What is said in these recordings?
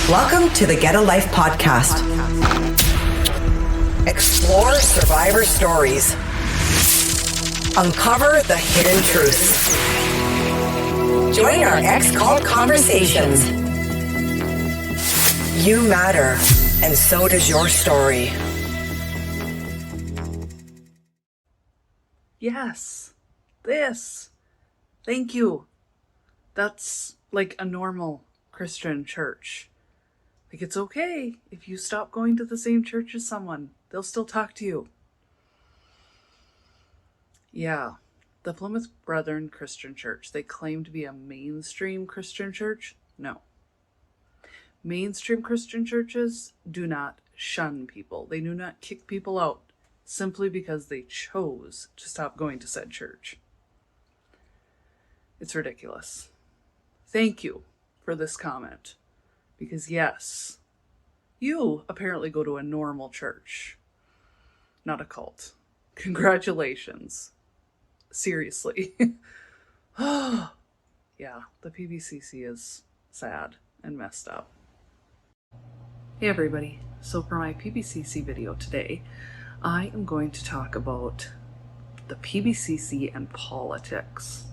Welcome to the Get a Life podcast. Explore survivor stories. Uncover the hidden truths. Join our X-Cult conversations. You matter, and so does your story. Yes, this. Thank you. That's like a normal Christian church. Like, it's okay if you stop going to the same church as someone. They'll still talk to you. Yeah, the Plymouth Brethren Christian Church. They claim to be a mainstream Christian church. No. Mainstream Christian churches do not shun people. They do not kick people out simply because they chose to stop going to said church. It's ridiculous. Thank you for this comment. Because yes, you apparently go to a normal church, not a cult. Congratulations. Seriously. Yeah, the PBCC is sad and messed up. Hey everybody. So for my PBCC video today, I am going to talk about the PBCC and politics.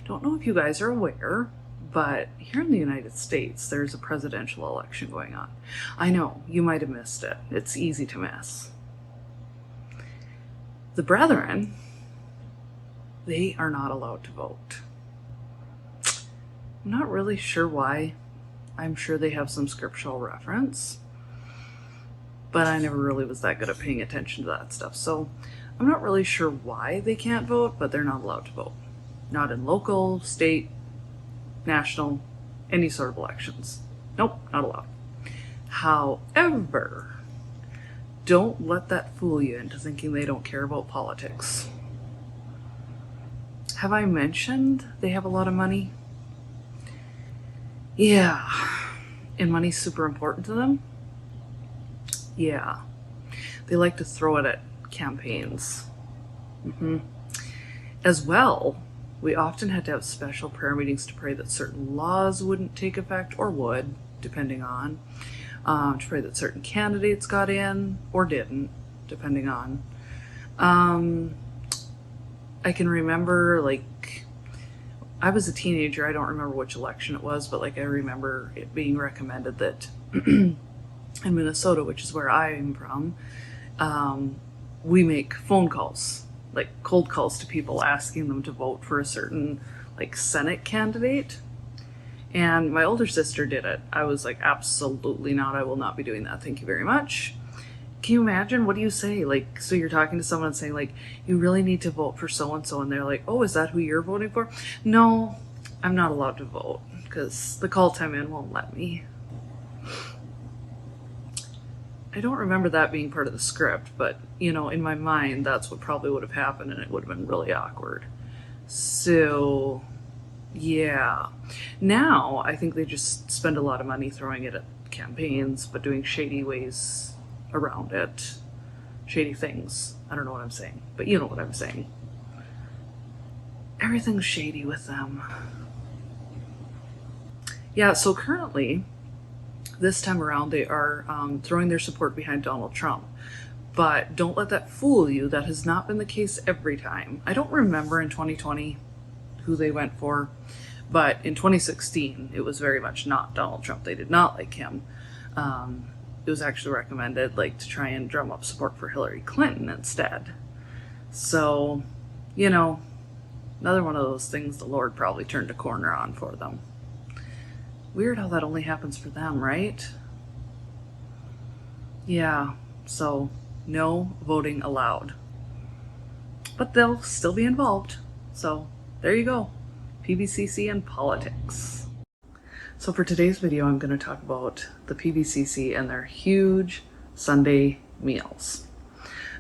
Don't know if you guys are aware, but here in the United States, there's a presidential election going on. I know, you might have missed it. It's easy to miss. The Brethren, they are not allowed to vote. I'm not really sure why. I'm sure they have some scriptural reference, but I never really was that good at paying attention to that stuff. So I'm not really sure why they can't vote, but they're not allowed to vote. Not in local, state, national, any sort of elections. Nope, not allowed. However, don't let that fool you into thinking they don't care about politics. Have I mentioned they have a lot of money? Yeah. And money's super important to them? Yeah. They like to throw it at campaigns. As well, we often had to have special prayer meetings to pray that certain laws wouldn't take effect, or would, depending on. To pray that certain candidates got in, or didn't, depending on. I can remember, like, I was a teenager, I don't remember which election it was, but like I remember it being recommended that in Minnesota, which is where I'm from, we make phone calls. Like cold calls to people asking them to vote for a certain like Senate candidate. And my older sister did it. I was like, absolutely not. I will not be doing that. Thank you very much. Can you imagine? What do you say? Like, so you're talking to someone and saying like, you really need to vote for so-and-so. And they're like, oh, is that who you're voting for? No, I'm not allowed to vote because the call time in won't let me. I don't remember that being part of the script, but, you know, in my mind, that's what probably would have happened, and it would have been really awkward. So, yeah. Now, I think they just spend a lot of money throwing it at campaigns, but doing shady ways around it. Shady things. I don't know what I'm saying, but you know what I'm saying. Everything's shady with them. Yeah, so currently, this time around, they are throwing their support behind Donald Trump. But don't let that fool you. That has not been the case every time. I don't remember in 2020 who they went for, but in 2016, it was very much not Donald Trump. They did not like him. It was actually recommended like to try and drum up support for Hillary Clinton instead. So, you know, another one of those things the Lord probably turned a corner on for them. Weird how that only happens for them, right? Yeah, so no voting allowed. But they'll still be involved. So there you go. PBCC and politics. So for today's video, I'm going to talk about the PBCC and their huge Sunday meals.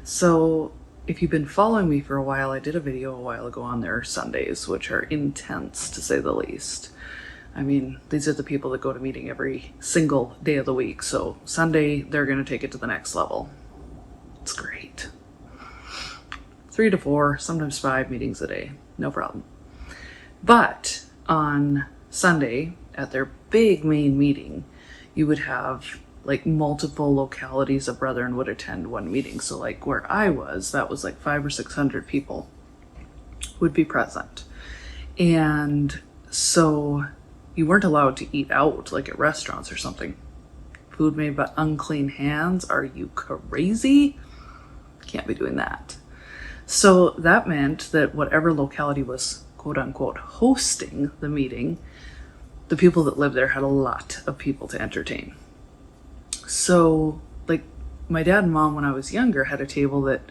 So if you've been following me for a while, I did a video a while ago on their Sundays, which are intense to say the least. I mean, these are the people that go to meeting every single day of the week. So Sunday, they're going to take it to the next level. It's great. 3 to 4, sometimes 5 meetings a day. No problem. But on Sunday, at their big main meeting, you would have like multiple localities of brethren would attend one meeting. So like where I was, that was like 500 or 600 people would be present. And so you weren't allowed to eat out like at restaurants or something. Food made by unclean hands. Are you crazy? Can't be doing that. So that meant that whatever locality was quote unquote hosting the meeting, the people that lived there had a lot of people to entertain. So like my dad and mom, when I was younger, had a table that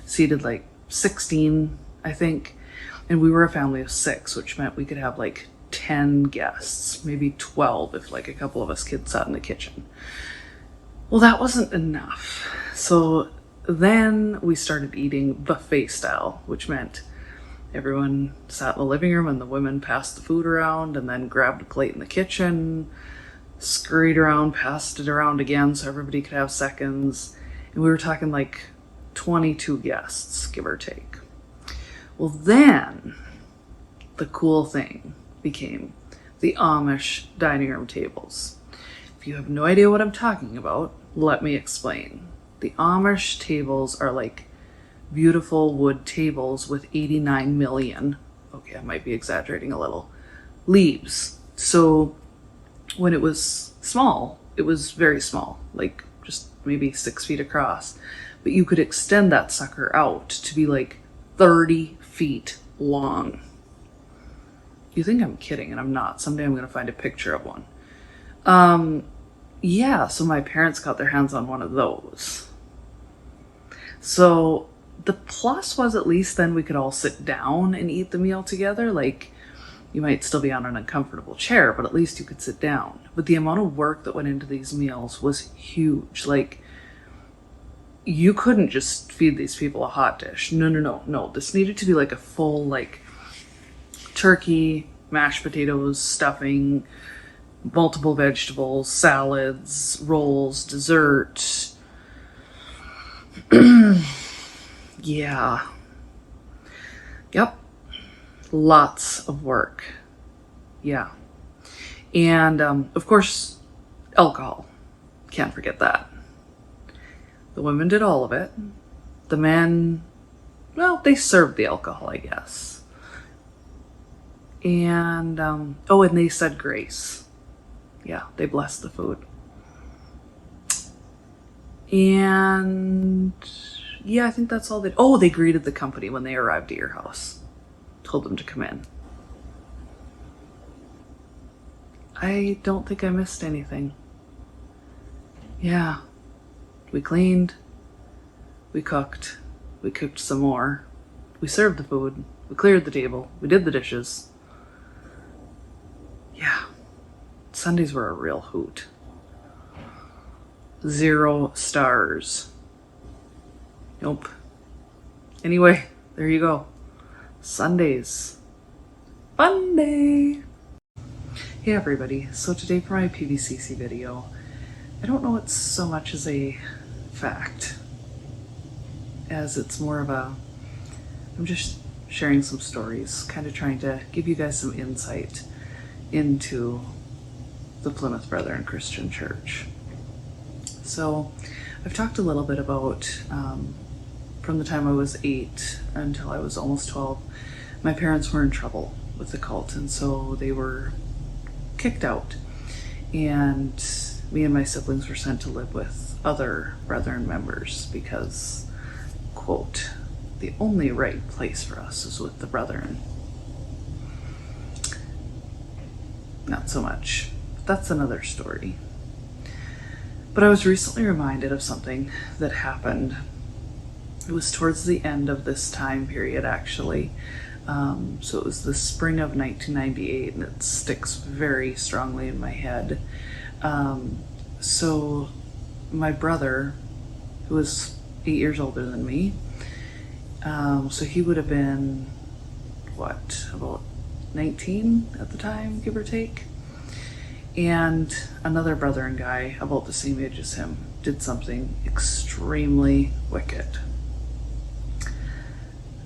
seated like 16, I think. And we were a family of 6, which meant we could have like 10 guests, maybe 12 if like a couple of us kids sat in the kitchen. Well, that wasn't enough. So then we started eating buffet style, which meant everyone sat in the living room and the women passed the food around and then grabbed a plate in the kitchen, scurried around, passed it around again so everybody could have seconds. And we were talking like 22 guests, give or take. Well, then the cool thing became the Amish dining room tables. If you have no idea what I'm talking about, let me explain. The Amish tables are like beautiful wood tables with 89 million, okay, I might be exaggerating a little, leaves. So when it was small, it was very small, like just maybe 6 feet across. But you could extend that sucker out to be like 30 feet long. You think I'm kidding, and I'm not. Someday I'm going to find a picture of one. Yeah, so my parents got their hands on one of those. So the plus was at least then we could all sit down and eat the meal together. Like you might still be on an uncomfortable chair, but at least you could sit down. But the amount of work that went into these meals was huge. Like you couldn't just feed these people a hot dish. No. This needed to be like a full like turkey, mashed potatoes, stuffing, multiple vegetables, salads, rolls, dessert. Yeah. Yep. Lots of work. Yeah. And of course, alcohol. Can't forget that. The women did all of it. The men, well, they served the alcohol, I guess. And, and they said grace. Yeah, they blessed the food. And yeah, I think that's all they, they greeted the company when they arrived at your house. Told them to come in. I don't think I missed anything. Yeah. We cleaned. We cooked some more. We served the food. We cleared the table. We did the dishes. Yeah. Sundays were a real hoot. 0 stars. Nope. Anyway, there you go. Sundays. Fun day. Hey everybody. So today for my PBCC video, I don't know it's so much as a fact as it's more of a, I'm just sharing some stories, kind of trying to give you guys some insight into the Plymouth Brethren Christian Church. So I've talked a little bit about from the time I was 8 until I was almost 12, my parents were in trouble with the cult, and so they were kicked out, and me and my siblings were sent to live with other Brethren members because, quote, the only right place for us is with the Brethren. Not so much. That's another story. But I was recently reminded of something that happened. It was towards the end of this time period, actually. So it was the spring of 1998, and it sticks very strongly in my head. So my brother, who was 8 years older than me, so he would have been, about 19 at the time, give or take. And another Brethren guy about the same age as him did something extremely wicked.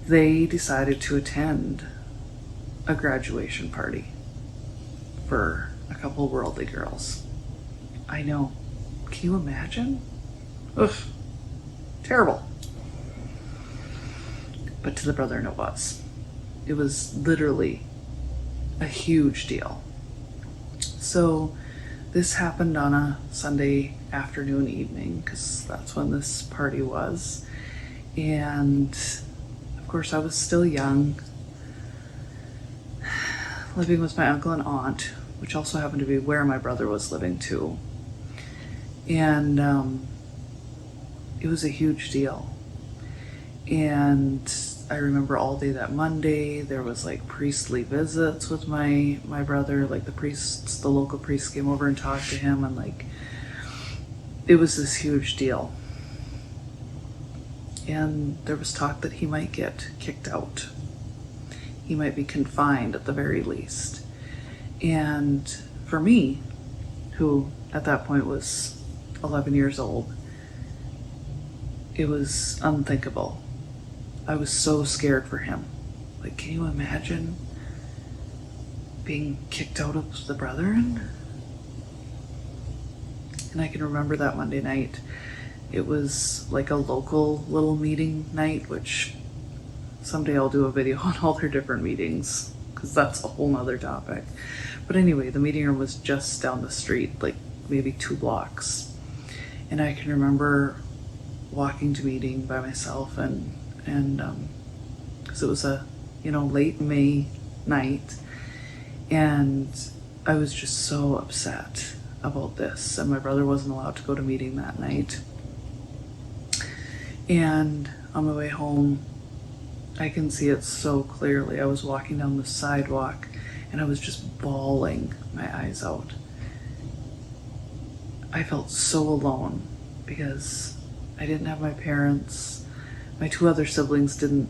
They decided to attend a graduation party for a couple worldly girls. I know. Can you imagine? Ugh. Terrible. But to the brother, it was. It was literally a huge deal. So this happened on a Sunday afternoon, evening, because that's when this party was. And of course I was still young, living with my uncle and aunt, which also happened to be where my brother was living too. And it was a huge deal. And I remember all day that Monday, there was like priestly visits with my brother. Like the local priests came over and talked to him, and like, it was this huge deal. And there was talk that he might get kicked out. He might be confined at the very least. And for me, who at that point was 11 years old, it was unthinkable. I was so scared for him. Like, can you imagine being kicked out of the Brethren? And I can remember that Monday night. It was like a local little meeting night, which someday I'll do a video on all their different meetings, because that's a whole nother topic. But anyway, the meeting room was just down the street, like maybe 2 blocks. And I can remember walking to meeting by myself, and because it was a late May night, and I was just so upset about this, and my brother wasn't allowed to go to meeting that night. And on my way home, I can see it so clearly. I was walking down the sidewalk and I was just bawling my eyes out. I felt so alone because I didn't have my parents. My 2 other siblings didn't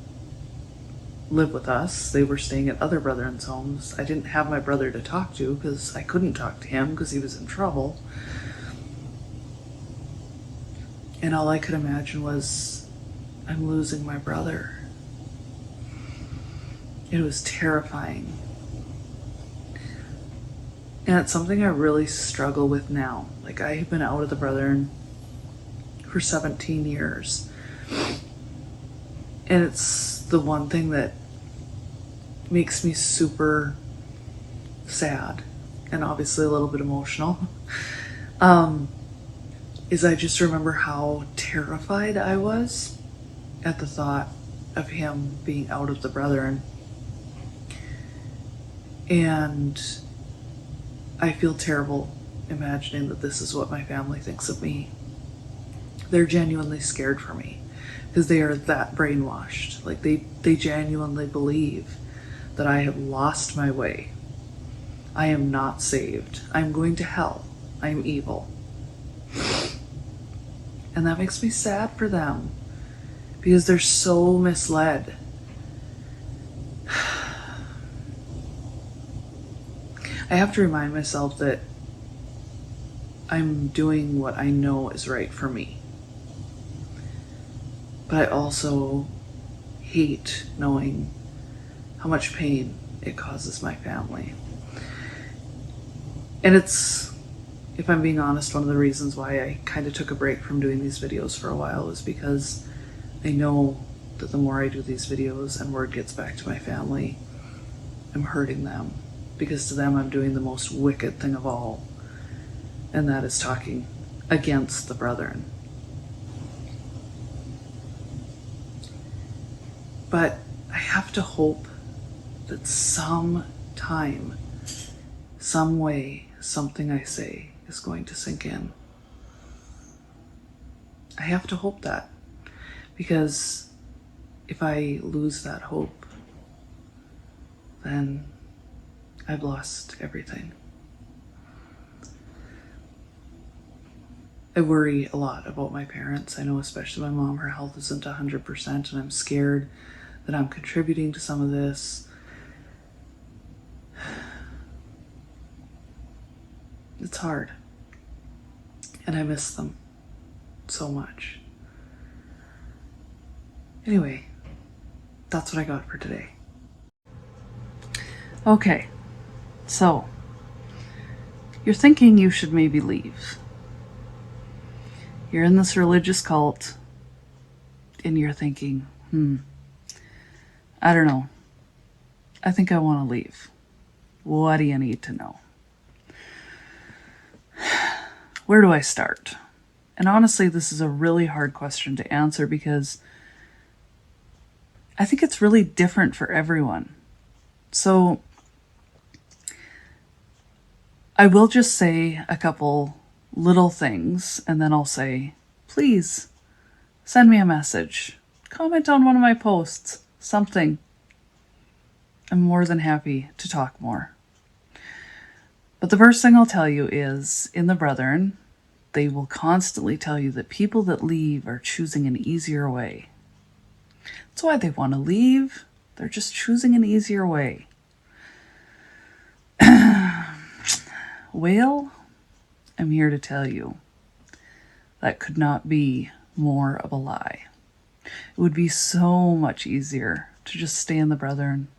live with us. They were staying at other brethren's homes. I didn't have my brother to talk to because I couldn't talk to him because he was in trouble. And all I could imagine was, I'm losing my brother. It was terrifying. And it's something I really struggle with now. Like, I've been out of the Brethren for 17 years. And it's the one thing that makes me super sad and obviously a little bit emotional. Is I just remember how terrified I was at the thought of him being out of the Brethren. And I feel terrible imagining that this is what my family thinks of me. They're genuinely scared for me because they are that brainwashed. Like, they genuinely believe that I have lost my way. I am not saved. I'm going to hell. I'm evil. And that makes me sad for them because they're so misled. I have to remind myself that I'm doing what I know is right for me. But I also hate knowing how much pain it causes my family. And it's, if I'm being honest, one of the reasons why I kind of took a break from doing these videos for a while is because I know that the more I do these videos and word gets back to my family, I'm hurting them. Because to them, I'm doing the most wicked thing of all, and that is talking against the Brethren. But I have to hope that sometime, some way, something I say is going to sink in. I have to hope that, because if I lose that hope, then I've lost everything. I worry a lot about my parents. I know especially my mom, her health isn't 100%, and I'm scared that I'm contributing to some of this. It's hard. And I miss them so much. Anyway, that's what I got for today. Okay. So, you're thinking you should maybe leave. You're in this religious cult and you're thinking, I don't know. I think I want to leave. What do you need to know? Where do I start? And honestly, this is a really hard question to answer because I think it's really different for everyone. So I will just say a couple little things and then I'll say, please send me a message. Comment on one of my posts. Something. I'm more than happy to talk more. But the first thing I'll tell you is, in the Brethren, they will constantly tell you that people that leave are choosing an easier way. That's why they want to leave. They're just choosing an easier way. Well, I'm here to tell you that could not be more of a lie. It would be so much easier to just stay in the Brethren,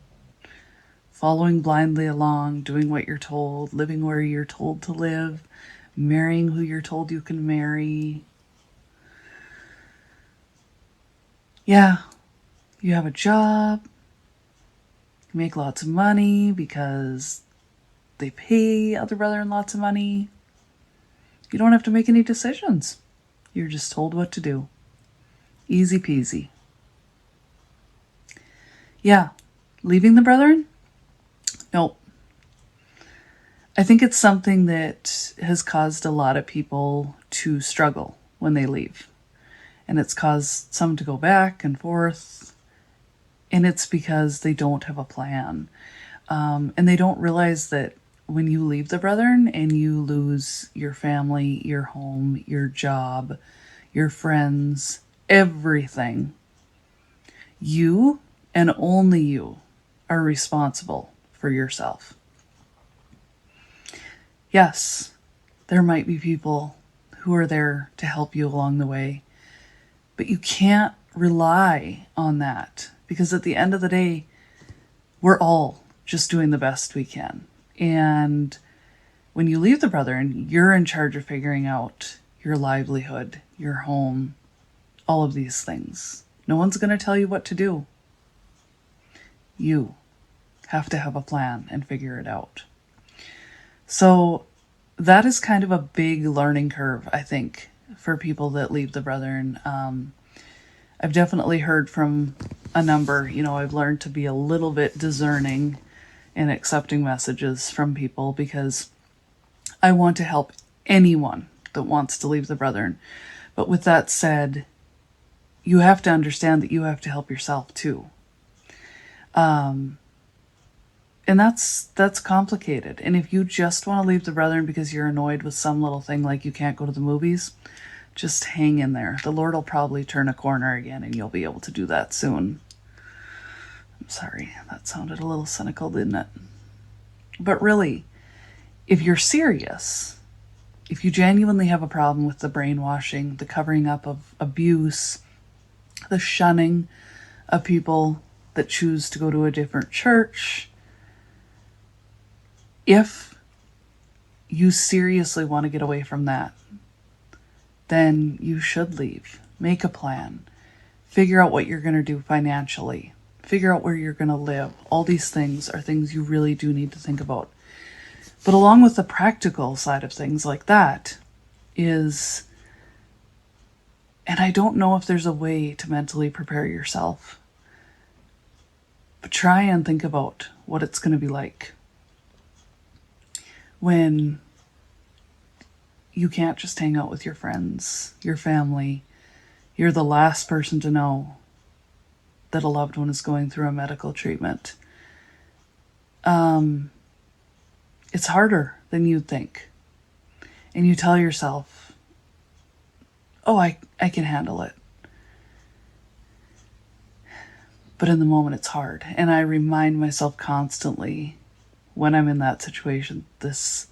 following blindly along, doing what you're told, living where you're told to live, marrying who you're told you can marry. Yeah, you have a job, you make lots of money because they pay other brethren lots of money. You don't have to make any decisions. You're just told what to do. Easy peasy. Yeah, leaving the Brethren? Nope. I think it's something that has caused a lot of people to struggle when they leave. And it's caused some to go back and forth. And it's because they don't have a plan. And they don't realize that when you leave the Brethren and you lose your family, your home, your job, your friends, everything, you and only you are responsible for yourself. Yes, there might be people who are there to help you along the way, but you can't rely on that because at the end of the day, we're all just doing the best we can. And when you leave the Brethren, you're in charge of figuring out your livelihood, your home, all of these things. No one's going to tell you what to do. You have to have a plan and figure it out. So that is kind of a big learning curve, I think, for people that leave the Brethren. I've definitely heard from a number, I've learned to be a little bit discerning in accepting messages from people because I want to help anyone that wants to leave the Brethren. But with that said, you have to understand that you have to help yourself too. And that's complicated. And if you just want to leave the Brethren because you're annoyed with some little thing like you can't go to the movies, just hang in there. The Lord will probably turn a corner again and you'll be able to do that soon. I'm sorry, that sounded a little cynical, didn't it? But really, if you're serious, if you genuinely have a problem with the brainwashing, the covering up of abuse, the shunning of people that choose to go to a different church, if you seriously want to get away from that, then you should leave. Make a plan. Figure out what you're going to do financially. Figure out where you're going to live. All these things are things you really do need to think about. But along with the practical side of things like that is, and I don't know if there's a way to mentally prepare yourself, but try and think about what it's going to be like when you can't just hang out with your friends, your family. You're the last person to know that a loved one is going through a medical treatment. It's harder than you'd think. And you tell yourself, oh, I can handle it. But in the moment, it's hard. And I remind myself constantly when I'm in that situation, this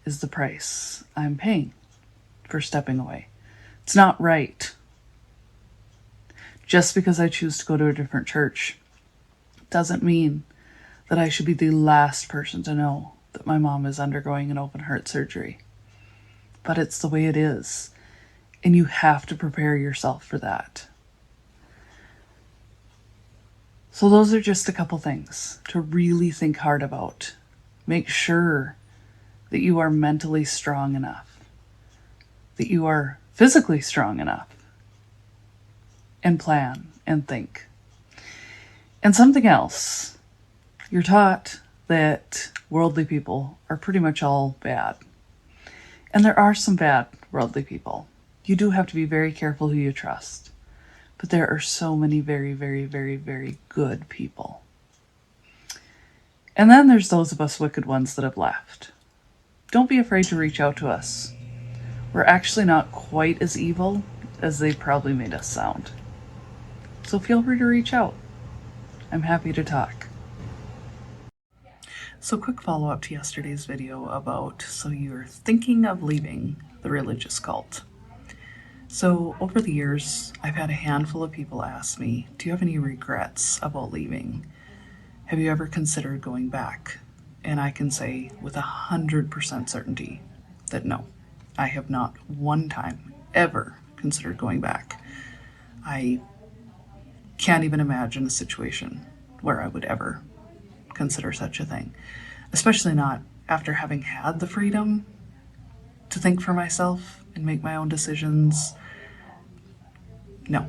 is the price I'm paying for stepping away. It's not right. Just because I choose to go to a different church doesn't mean that I should be the last person to know that my mom is undergoing an open heart surgery. But it's the way it is. And you have to prepare yourself for that. So those are just a couple things to really think hard about. Make sure that you are mentally strong enough, that you are physically strong enough, and plan and think. And something else, you're taught that worldly people are pretty much all bad. And there are some bad worldly people. You do have to be very careful who you trust. But there are so many very, very, very, very good people. And then there's those of us wicked ones that have left. Don't be afraid to reach out to us. We're actually not quite as evil as they probably made us sound. So feel free to reach out. I'm happy to talk. So quick follow-up to yesterday's video about, so you're thinking of leaving the religious cult. So over the years, I've had a handful of people ask me, do you have any regrets about leaving? Have you ever considered going back? And I can say with 100% certainty that no, I have not one time ever considered going back. I can't even imagine a situation where I would ever consider such a thing, especially not after having had the freedom to think for myself and make my own decisions. No.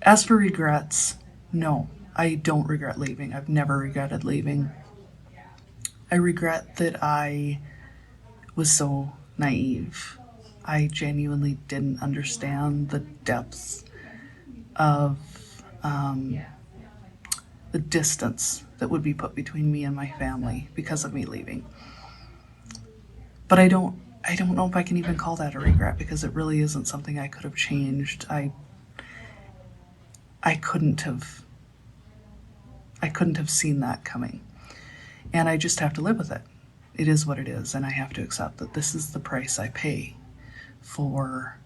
As for regrets, no, I don't regret leaving. I've never regretted leaving. I regret that I was so naive. I genuinely didn't understand the depths of the distance that would be put between me and my family because of me leaving. But I don't know if I can even call that a regret, because it really isn't something I could have changed. I couldn't have seen that coming. And I just have to live with it. It is what it is, and I have to accept that this is the price I pay for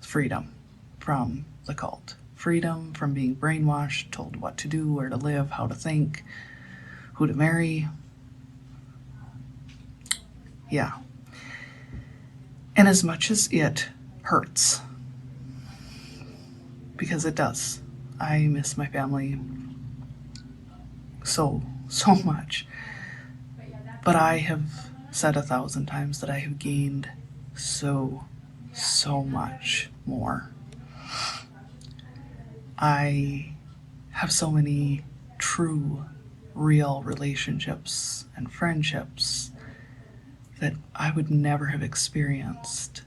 freedom from the cult. Freedom from being brainwashed, told what to do, where to live, how to think, who to marry. Yeah. And as much as it hurts, because it does, I miss my family so much. But I have said 1,000 times that I have gained so much more. I have so many true, real relationships and friendships that I would never have experienced.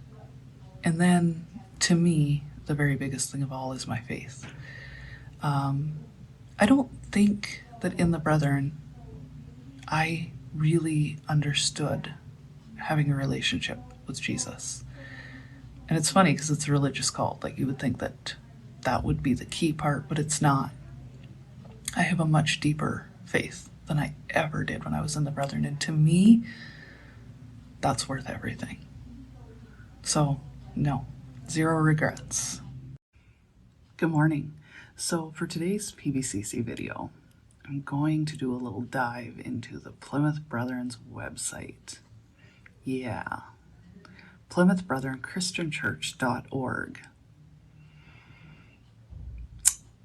And then, to me, the very biggest thing of all is my faith. I don't think that in the Brethren, I really understood having a relationship with Jesus. And it's funny because it's a religious cult. Like, you would think that that would be the key part, but it's not. I have a much deeper faith than I ever did when I was in the Brethren. And to me, that's worth everything. So, no, 0 regrets. Good morning. So for today's PBCC video, I'm going to do a little dive into the Plymouth Brethren's website. Yeah, PlymouthBrethrenChristianChurch.org.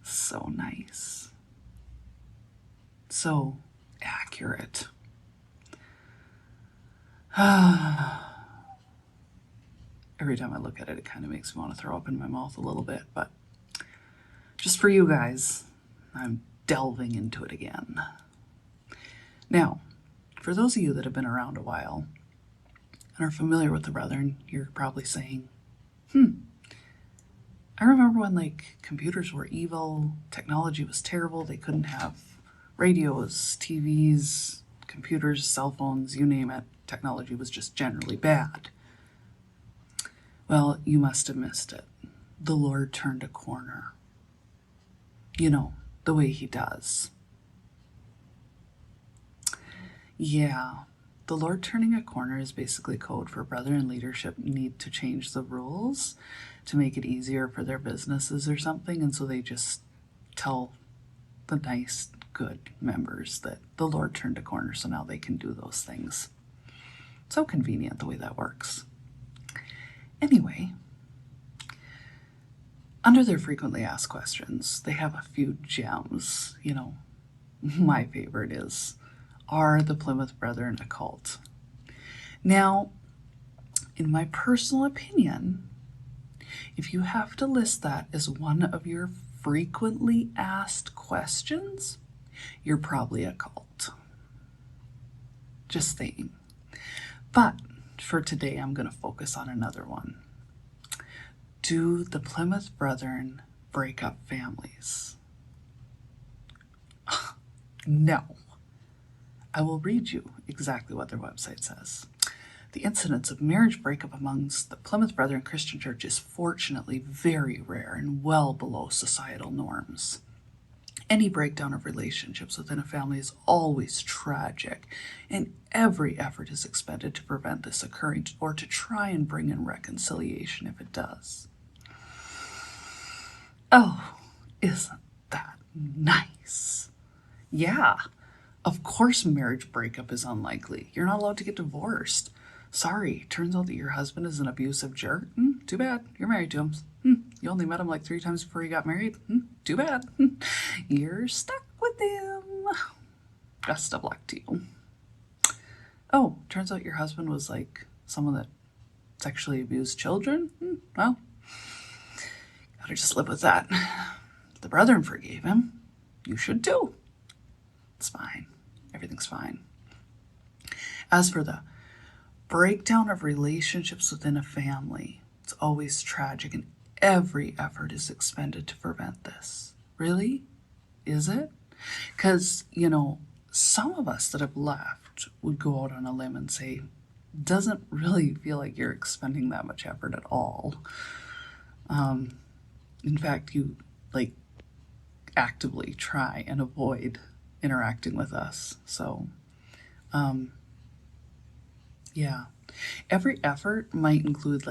So nice. So accurate. Every time I look at it, it kind of makes me want to throw up in my mouth a little bit, but just for you guys, I'm delving into it again. Now, for those of you that have been around a while and are familiar with the Brethren, you're probably saying, I remember when computers were evil, technology was terrible, they couldn't have radios, TVs, computers, cell phones, you name it. Technology was just generally bad. Well, you must have missed it. The Lord turned a corner. You know, the way he does. Yeah, the Lord turning a corner is basically code for Brethren leadership need to change the rules to make it easier for their businesses or something, and so they just tell the nice, good members that the Lord turned a corner, so now they can do those things. So convenient the way that works. Anyway, under their frequently asked questions, they have a few gems. My favorite is, are the Plymouth Brethren a cult? Now, in my personal opinion, if you have to list that as one of your frequently asked questions, you're probably a cult. Just saying. But for today, I'm going to focus on another one. Do the Plymouth Brethren break up families? No. I will read you exactly what their website says. The incidence of marriage breakup amongst the Plymouth Brethren Christian Church is fortunately very rare and well below societal norms. Any breakdown of relationships within a family is always tragic, and every effort is expended to prevent this occurring or to try and bring in reconciliation if it does. Oh, isn't that nice? Yeah, of course marriage breakup is unlikely. You're not allowed to get divorced. Sorry, turns out that your husband is an abusive jerk. Too bad. You're married to him. You only met him like 3 times before you got married. Too bad. You're stuck with him. Best of luck to you. Oh, turns out your husband was like someone that sexually abused children. Well, gotta just live with that. The brethren forgave him. You should too. It's fine. Everything's fine. As for the breakdown of relationships within a family, it's always tragic and every effort is expended to prevent this. Really? Is it? Because, some of us that have left would go out on a limb and say, doesn't really feel like you're expending that much effort at all. In fact, you actively try and avoid interacting with us. So, yeah. Every effort might include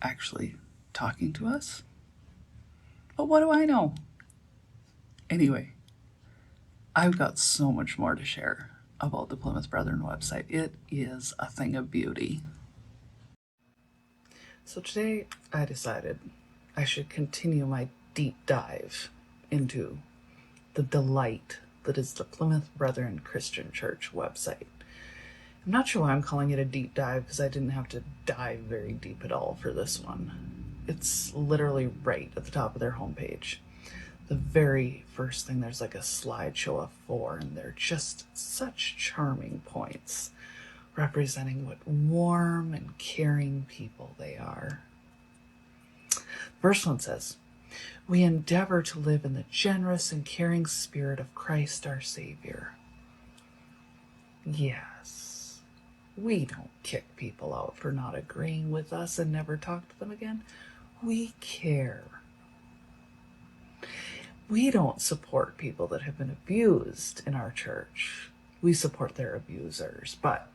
actually talking to us. But what do I know? Anyway, I've got so much more to share about the Plymouth Brethren website. It is a thing of beauty. So today I decided I should continue my deep dive into the delight that is the Plymouth Brethren Christian Church website. I'm not sure why I'm calling it a deep dive, because I didn't have to dive very deep at all for this one. It's literally right at the top of their homepage. The very first thing, there's a slideshow of 4, and they're just such charming points representing what warm and caring people they are. First one says, "We endeavor to live in the generous and caring spirit of Christ our Savior." Yes, we don't kick people out for not agreeing with us and never talk to them again. We care. We don't support people that have been abused in our church. We support their abusers, but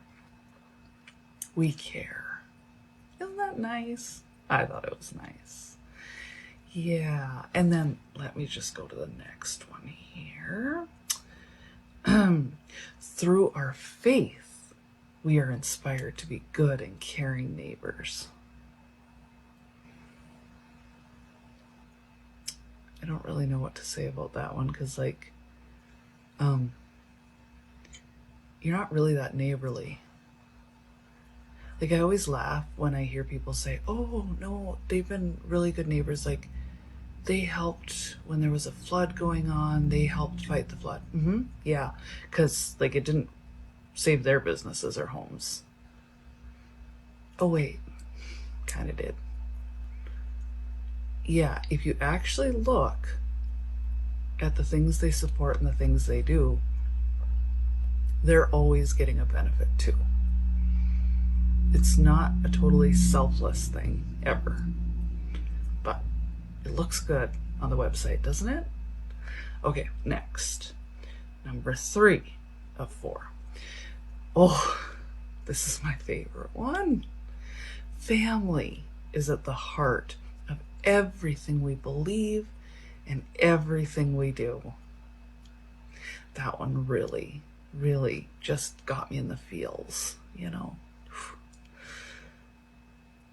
we care. Isn't that nice? I thought it was nice. Yeah, and then let me just go to the next one here. Through our faith, we are inspired to be good and caring neighbors. I don't really know what to say about that one, because you're not really that neighborly. I always laugh when I hear people say, oh no, they've been really good neighbors. They helped when there was a flood going on, they helped fight the flood. Yeah, because it didn't save their businesses or homes. Oh wait, kind of did. Yeah, if you actually look at the things they support and the things they do, they're always getting a benefit too. It's not a totally selfless thing, ever. But it looks good on the website, doesn't it? Okay, next. Number 3 of 4. Oh, this is my favorite one. Family is at the heart of everything we believe and everything we do. That one really, really just got me in the feels,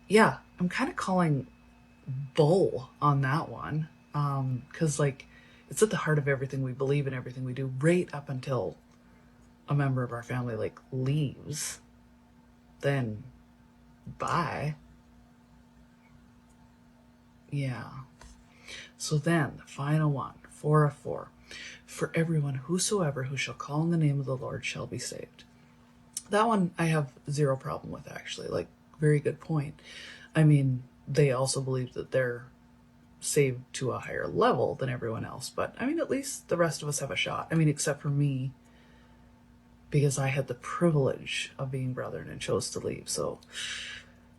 yeah, I'm kind of calling bull on that one. Because, like, it's at the heart of everything we believe and everything we do, right up until a member of our family, like, leaves. Then, bye. Yeah. So then, the final one, 4 of 4. For everyone, whosoever who shall call on the name of the Lord shall be saved. That one I have zero problem with, actually. Like, very good point. I mean, they also believe that they're saved to a higher level than everyone else. But, I mean, at least the rest of us have a shot. I mean, except for me, because I had the privilege of being brethren and chose to leave. So,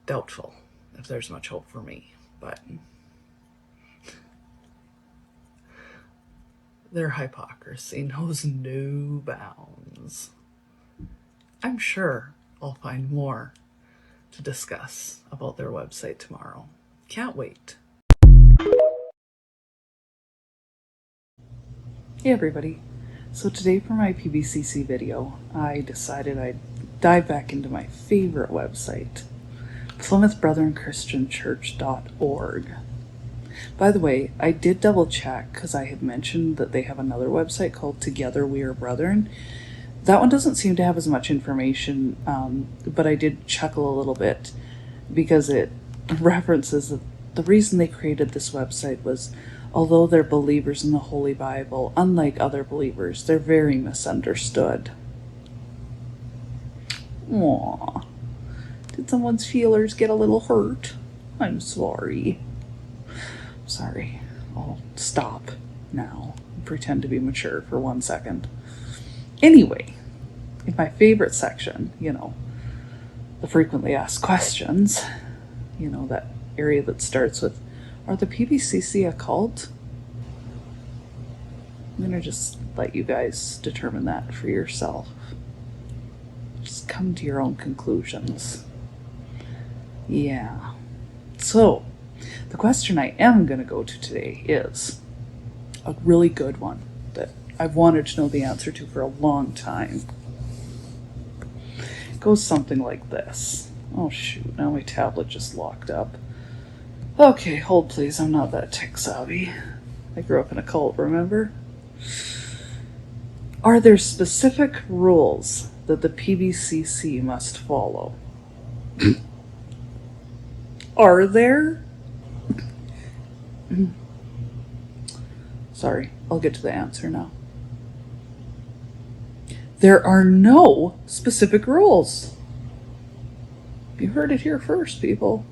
doubtful if there's much hope for me. But their hypocrisy knows no bounds. I'm sure I'll find more to discuss about their website tomorrow. Can't wait. Hey everybody. So today for my PBCC video, I decided I'd dive back into my favorite website, PlymouthBrethrenChristianChurch.org. By the way, I did double check because I had mentioned that they have another website called Together We Are Brethren. That one doesn't seem to have as much information, but I did chuckle a little bit because it references that the reason they created this website was, although they're believers in the Holy Bible, unlike other believers, they're very misunderstood. Aww. Did someone's feelers get a little hurt? I'm sorry. Sorry. I'll stop now and pretend to be mature for 1 second. Anyway, in my favorite section, the frequently asked questions, that area that starts with, are the PBCC a cult? I'm going to just let you guys determine that for yourself. Just come to your own conclusions. Yeah. So, the question I am going to go to today is a really good one that I've wanted to know the answer to for a long time. It goes something like this. Oh shoot, now my tablet just locked up. Okay, hold please, I'm not that tech savvy. I grew up in a cult, remember? Are there specific rules that the PBCC must follow? Are there? Sorry, I'll get to the answer now. There are no specific rules. You heard it here first, people.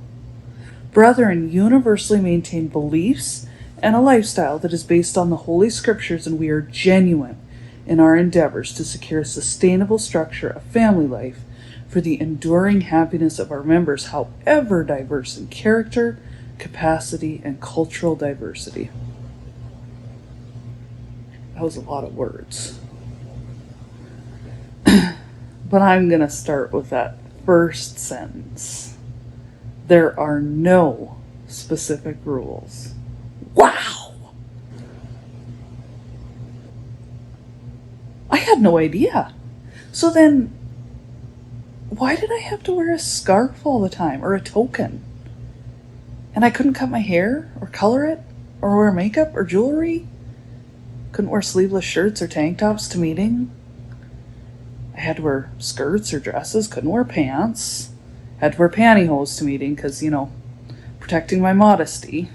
Brethren universally maintain beliefs and a lifestyle that is based on the Holy Scriptures, and we are genuine in our endeavors to secure a sustainable structure of family life for the enduring happiness of our members, however diverse in character, capacity, and cultural diversity. That was a lot of words. But I'm going to start with that first sentence. There are no specific rules. Wow! I had no idea. So then, why did I have to wear a scarf all the time, or a token? And I couldn't cut my hair, or color it, or wear makeup, or jewelry? Couldn't wear sleeveless shirts or tank tops to meeting? I had to wear skirts or dresses, couldn't wear pants. Had to wear pantyhose to meeting because, protecting my modesty.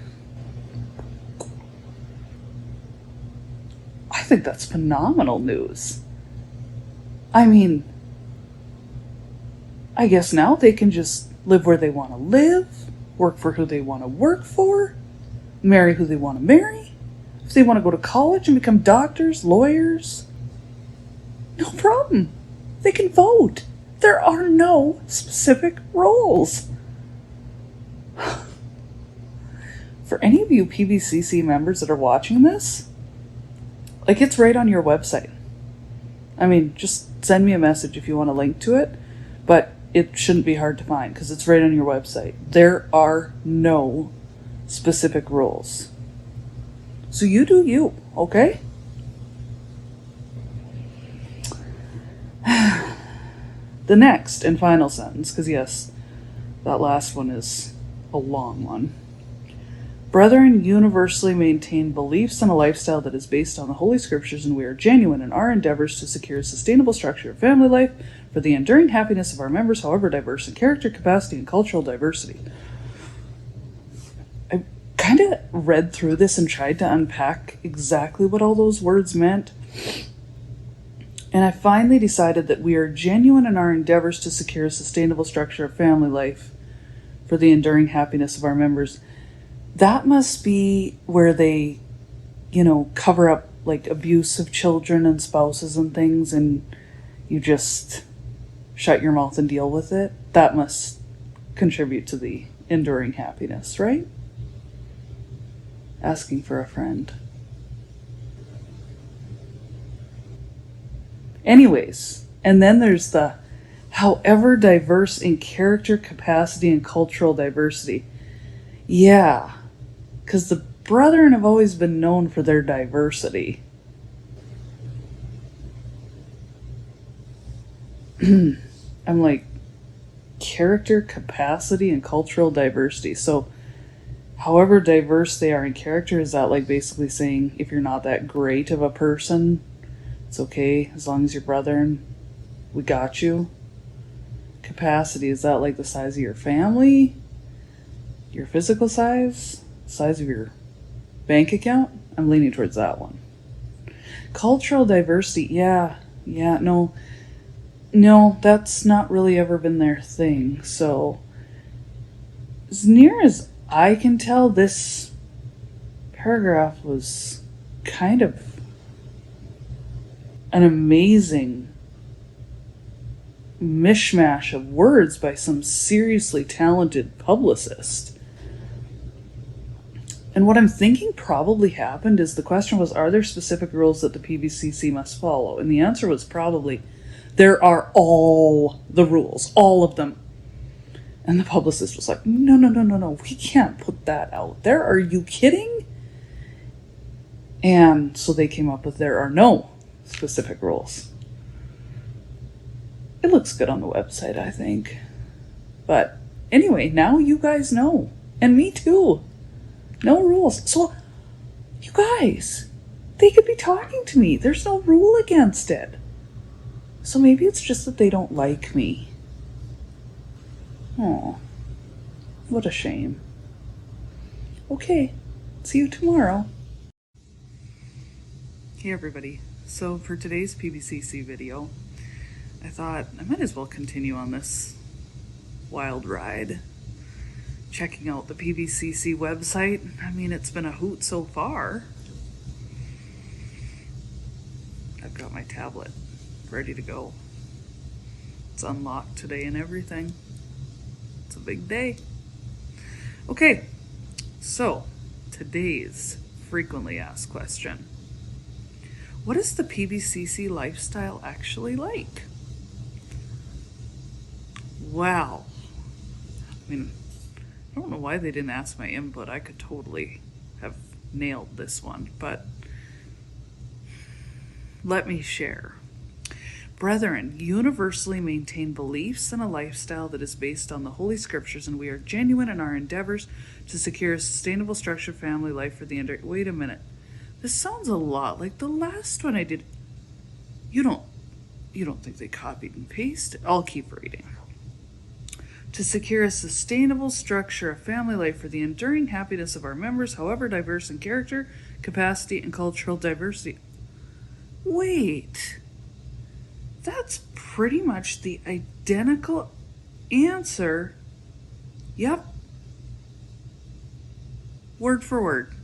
I think that's phenomenal news. I mean, I guess now they can just live where they want to live, work for who they want to work for, marry who they want to marry. If they want to go to college and become doctors, lawyers, no problem. They can vote. There are no specific rules. For any of you PBCC members that are watching this, it's right on your website. I mean, just send me a message if you want a link to it, but it shouldn't be hard to find because it's right on your website. There are no specific rules. So you do you, okay? The next and final sentence, because yes, that last one is a long one. Brethren, universally maintain beliefs and a lifestyle that is based on the Holy Scriptures, and we are genuine in our endeavors to secure a sustainable structure of family life for the enduring happiness of our members, however diverse in character, capacity, and cultural diversity. I kind of read through this and tried to unpack exactly what all those words meant. And I finally decided that we are genuine in our endeavors to secure a sustainable structure of family life for the enduring happiness of our members. That must be where they, cover up like abuse of children and spouses and things, and you just shut your mouth and deal with it. That must contribute to the enduring happiness, right? Asking for a friend. Anyways, and then there's the however diverse in character, capacity, and cultural diversity. Yeah, because the brethren have always been known for their diversity. I'm like, character, capacity, and cultural diversity. So, however diverse they are in character, is that like basically saying if you're not that great of a person, it's okay as long as you're brethren, we got you? Capacity, is that like the size of your family? Your physical size? Size of your bank account? I'm leaning towards that one. Cultural diversity, no, that's not really ever been their thing. So, as near as I can tell, this paragraph was kind of an amazing mishmash of words by some seriously talented publicist. And what I'm thinking probably happened is the question was, are there specific rules that the PBCC must follow? And the answer was probably, there are all the rules, all of them. And the publicist was like, no, we can't put that out there. Are you kidding? And so they came up with there are no specific rules. It looks good on the website, I think. But anyway, now you guys know. And me too. No rules. So, you guys, they could be talking to me. There's no rule against it. So maybe it's just that they don't like me. Oh, what a shame. Okay, see you tomorrow. Hey everybody. So for today's PBCC video, I thought I might as well continue on this wild ride, checking out the PBCC website. I mean, it's been a hoot so far. I've got my tablet ready to go. It's unlocked today and everything. It's a big day. Okay, so today's frequently asked question. What is the PBCC lifestyle actually like? Wow. I mean, I don't know why they didn't ask my input. I could totally have nailed this one, but let me share. Brethren, universally maintain beliefs and a lifestyle that is based on the Holy Scriptures, and we are genuine in our endeavors to secure a sustainable structure of family life for the end. Wait a minute. This sounds a lot like the last one I did. You don't think they copied and pasted? I'll keep reading. To secure a sustainable structure of family life for the enduring happiness of our members, however diverse in character, capacity, and cultural diversity. Wait. That's pretty much the identical answer. Yep. Word for word.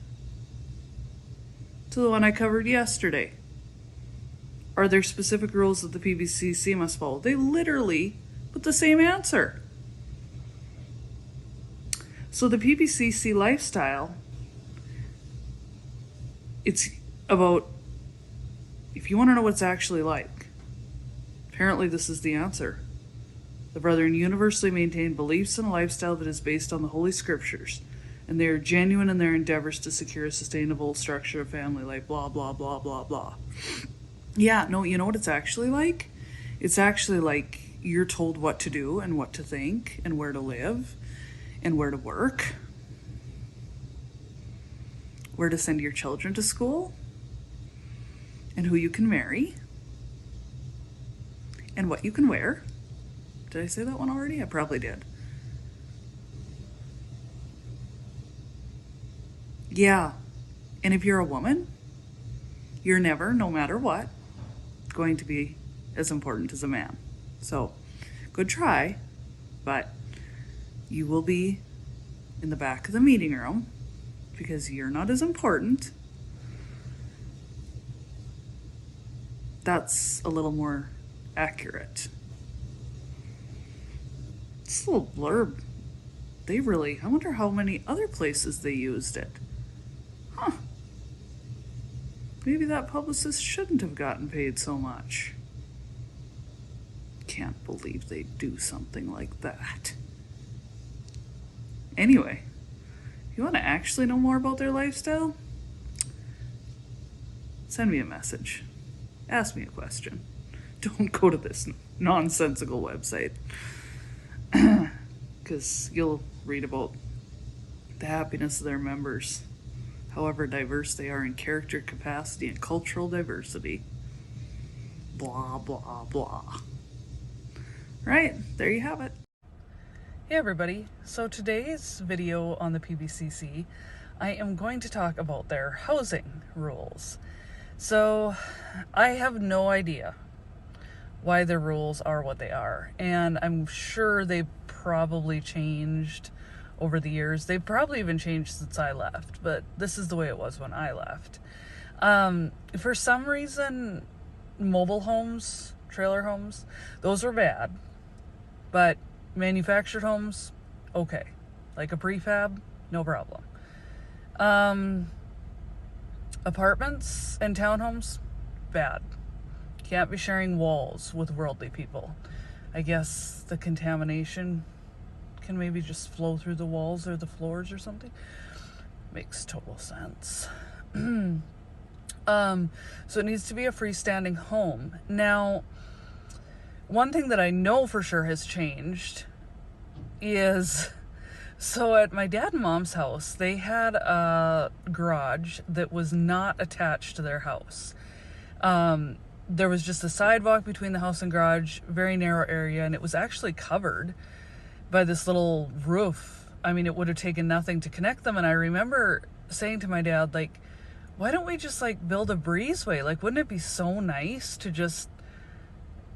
To the one I covered yesterday. Are there specific rules that the PBCC must follow? They literally put the same answer. So the PBCC lifestyle, it's about, if you want to know what it's actually like, apparently this is the answer. The brethren universally maintain beliefs and a lifestyle that is based on the Holy Scriptures, and they are genuine in their endeavors to secure a sustainable structure of family life, blah, blah, blah, blah, blah. Yeah, no, you know what it's actually like? It's actually like you're told what to do and what to think and where to live. and where to work, where to send your children to school, and who you can marry, and what you can wear. Did I say that one already? I probably did. Yeah, and if you're a woman, you're never, no matter what, going to be as important as a man. So, good try, but you will be in the back of the meeting room because you're not as important. That's a little more accurate. This little blurb, I wonder how many other places they used it. Huh. Maybe that publicist shouldn't have gotten paid so much. Can't believe they do something like that. Anyway, if you want to actually know more about their lifestyle, send me a message. Ask me a question. Don't go to this nonsensical website. Because you'll read about the happiness of their members, however diverse they are in character, capacity, and cultural diversity. Blah, blah, blah. Right, there you have it. Hey everybody, so today's video on the PBCC, I am going to talk about their housing rules. So, I have no idea why their rules are what they are, and I'm sure they've probably changed over the years. They've probably even changed since I left, but this is the way it was when I left. For some reason, mobile homes, trailer homes, those were bad, but manufactured homes, okay. Like a prefab, no problem. Apartments and townhomes, bad. Can't be sharing walls with worldly people. I guess the contamination can maybe just flow through the walls or the floors or something. Makes total sense. So it needs to be a freestanding home. Now, one thing that I know for sure has changed is, so at my dad and mom's house, they had a garage that was not attached to their house. There was just a sidewalk between the house and garage, very narrow area, and it was actually covered by this little roof. I mean, it would have taken nothing to connect them, and I remember saying to my dad, like, why don't we just, like, build a breezeway? Like, wouldn't it be so nice to just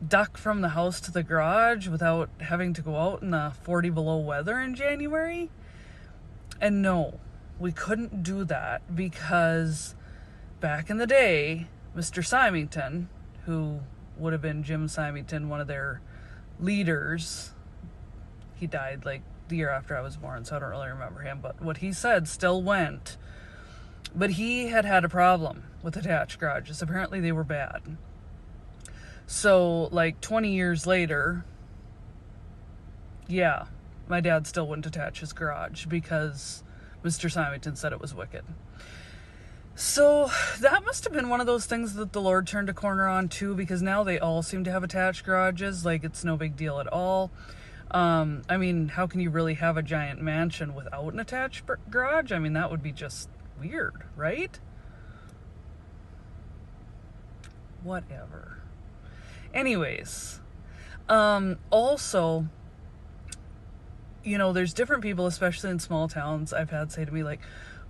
duck from the house to the garage without having to go out in the 40 below weather in January? And no, we couldn't do that because back in the day, Mr. Symington, who would have been Jim Symington, one of their leaders, he died like the year after I was born, so I don't really remember him, but what he said still went. But he had a problem with attached garages. Apparently they were bad. So, like 20 years later, yeah, my dad still wouldn't attach his garage because Mr. Symington said it was wicked. So that must have been one of those things that the Lord turned a corner on too, because now they all seem to have attached garages. Like, it's no big deal at all. I mean, how can you really have a giant mansion without an attached garage? I mean, that would be just weird, right? Whatever. Anyways, also, you know, there's different people, especially in small towns, I've had say to me, like,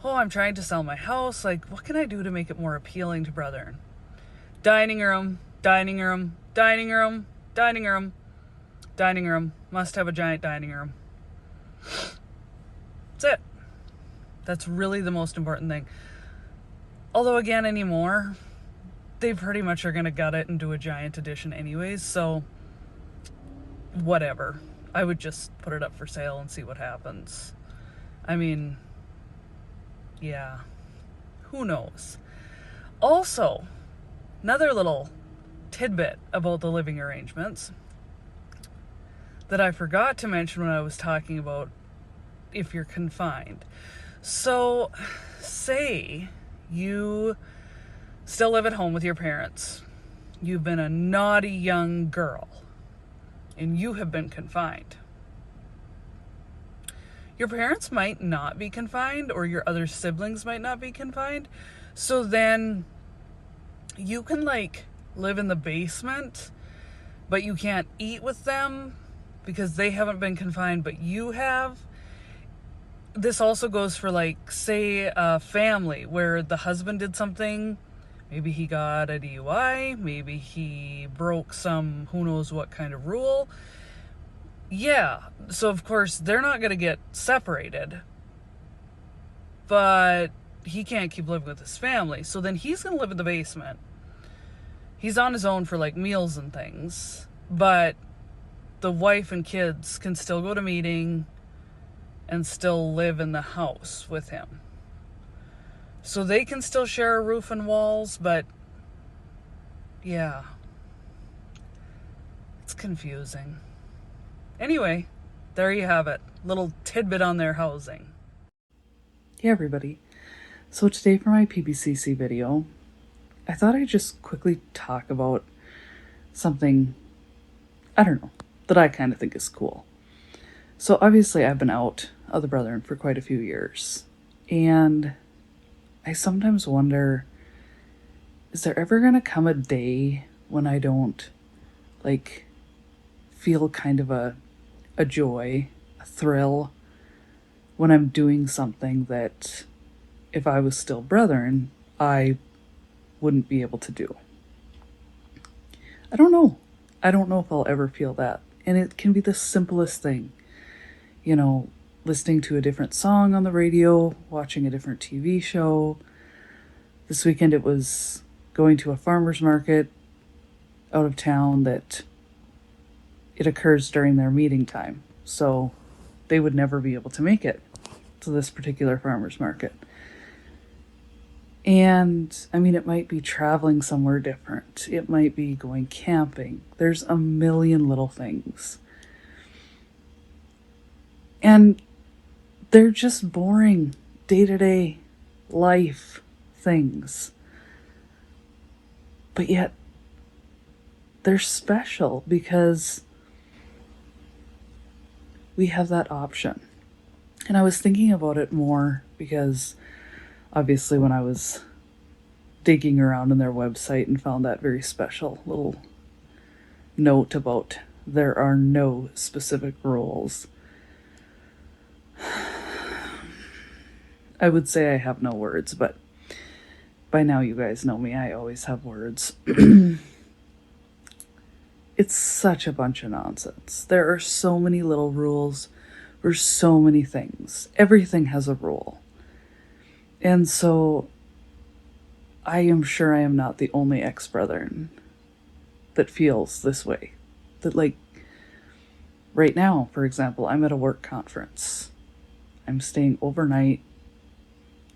oh, I'm trying to sell my house. Like, what can I do to make it more appealing to brethren? Dining room, dining room, dining room, dining room, dining room. Must have a giant dining room. That's it. That's really the most important thing. Although, again, anymore, they pretty much are going to gut it and do a giant addition anyways, so whatever. I would just put it up for sale and see what happens. I mean, yeah, who knows? Also, another little tidbit about the living arrangements that I forgot to mention when I was talking about if you're confined. So, say you still live at home with your parents. You've been a naughty young girl, and you have been confined. your parents might not be confined, or your other siblings might not be confined. So then you can like live in the basement, but you can't eat with them because they haven't been confined, but you have. This also goes for, like, say a family where the husband did something. Maybe he got a DUI, maybe he broke some who knows what kind of rule. Yeah, so of course they're not going to get separated, but he can't keep living with his family. So then he's going to live in the basement. He's on his own for like meals and things, but the wife and kids can still go to meeting and still live in the house with him. So they can still share a roof and walls, but yeah, it's confusing. Anyway, there you have it. Little tidbit on their housing. Hey everybody. So today for my PBCC video, I thought I'd just quickly talk about something, I don't know, that I kind of think is cool. So obviously I've been out of the Brethren for quite a few years, and I sometimes wonder, is there ever going to come a day when I don't, like, feel kind of a joy, a thrill, when I'm doing something that, if I was still Brethren, I wouldn't be able to do? I don't know. I don't know if I'll ever feel that. And it can be the simplest thing. You know, listening to a different song on the radio, watching a different TV show. This weekend it was going to a farmer's market out of town that it occurs during their meeting time. So they would never be able to make it to this particular farmer's market. And I mean, it might be traveling somewhere different. It might be going camping. There's a million little things. And they're just boring day-to-day life things. But yet they're special because we have that option. And I was thinking about it more because obviously when I was digging around in their website and found that very special little note about there are no specific rules, I would say I have no words, but by now you guys know me, I always have words. It's such a bunch of nonsense. There are so many little rules for so many things. Everything has a rule. And so I am sure I am not the only ex-Brethren that feels this way. That, like, right now, for example, I'm at a work conference. I'm staying overnight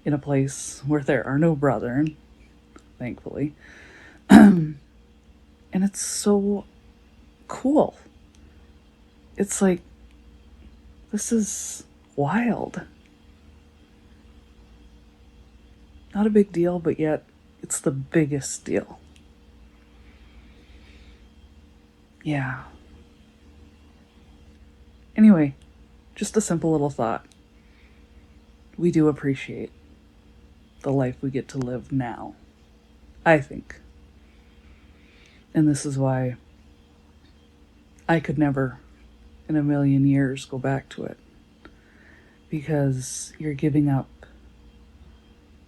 in a place where there are no Brethren, thankfully. And it's so cool. It's like, this is wild. Not a big deal, but yet it's the biggest deal. Yeah. Anyway, just a simple little thought. We do appreciate the life we get to live now, I think. And this is why I could never in a million years go back to it. Because you're giving up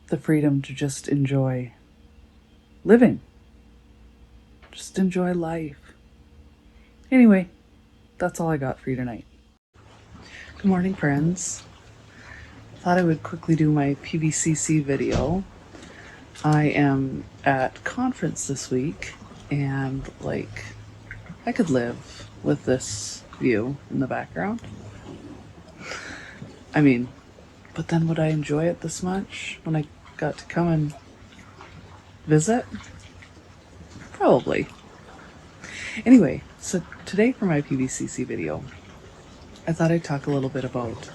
the freedom to just enjoy living. Just enjoy life. Anyway, that's all I got for you tonight. Good morning, friends. Thought I would quickly do my PBCC video. I am at conference this week, and like, I could live with this view in the background. I mean, but then would I enjoy it this much when I got to come and visit? Probably. Anyway, so today for my PBCC video, I thought I'd talk a little bit about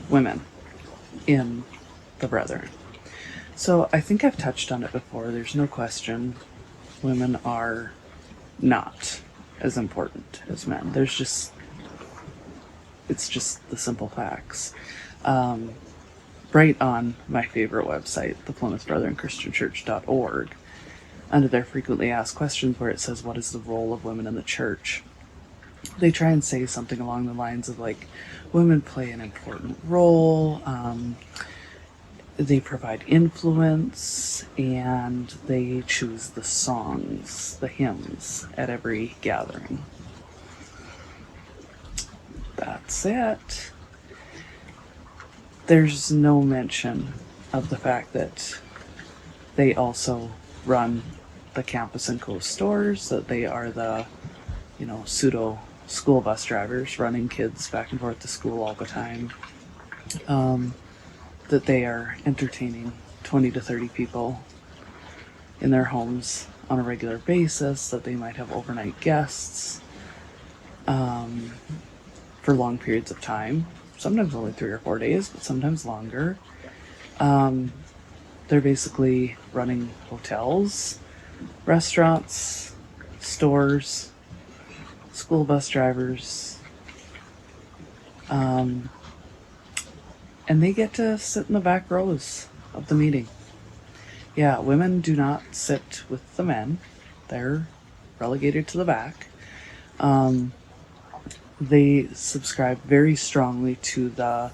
women in the Brethren. So I think I've touched on it before. There's no question women are not as important as men. There's just it's just the simple facts. Right on my favorite website, the PlymouthBrethren-Christian-Church.org, under their frequently asked questions where it says, what is the role of women in the church? They try and say something along the lines of like, women play an important role, they provide influence, and they choose the songs, the hymns at every gathering. That's it. There's no mention of the fact that they also run the campus and coast stores, that they are the, pseudo school bus drivers running kids back and forth to school all the time, that they are entertaining 20 to 30 people in their homes on a regular basis, that they might have overnight guests for long periods of time, sometimes only 3 or 4 days, but sometimes longer. They're basically running hotels, restaurants, stores, school bus drivers, and they get to sit in the back rows of the meeting. Yeah, women do not sit with the men. They're relegated to the back. They subscribe very strongly to the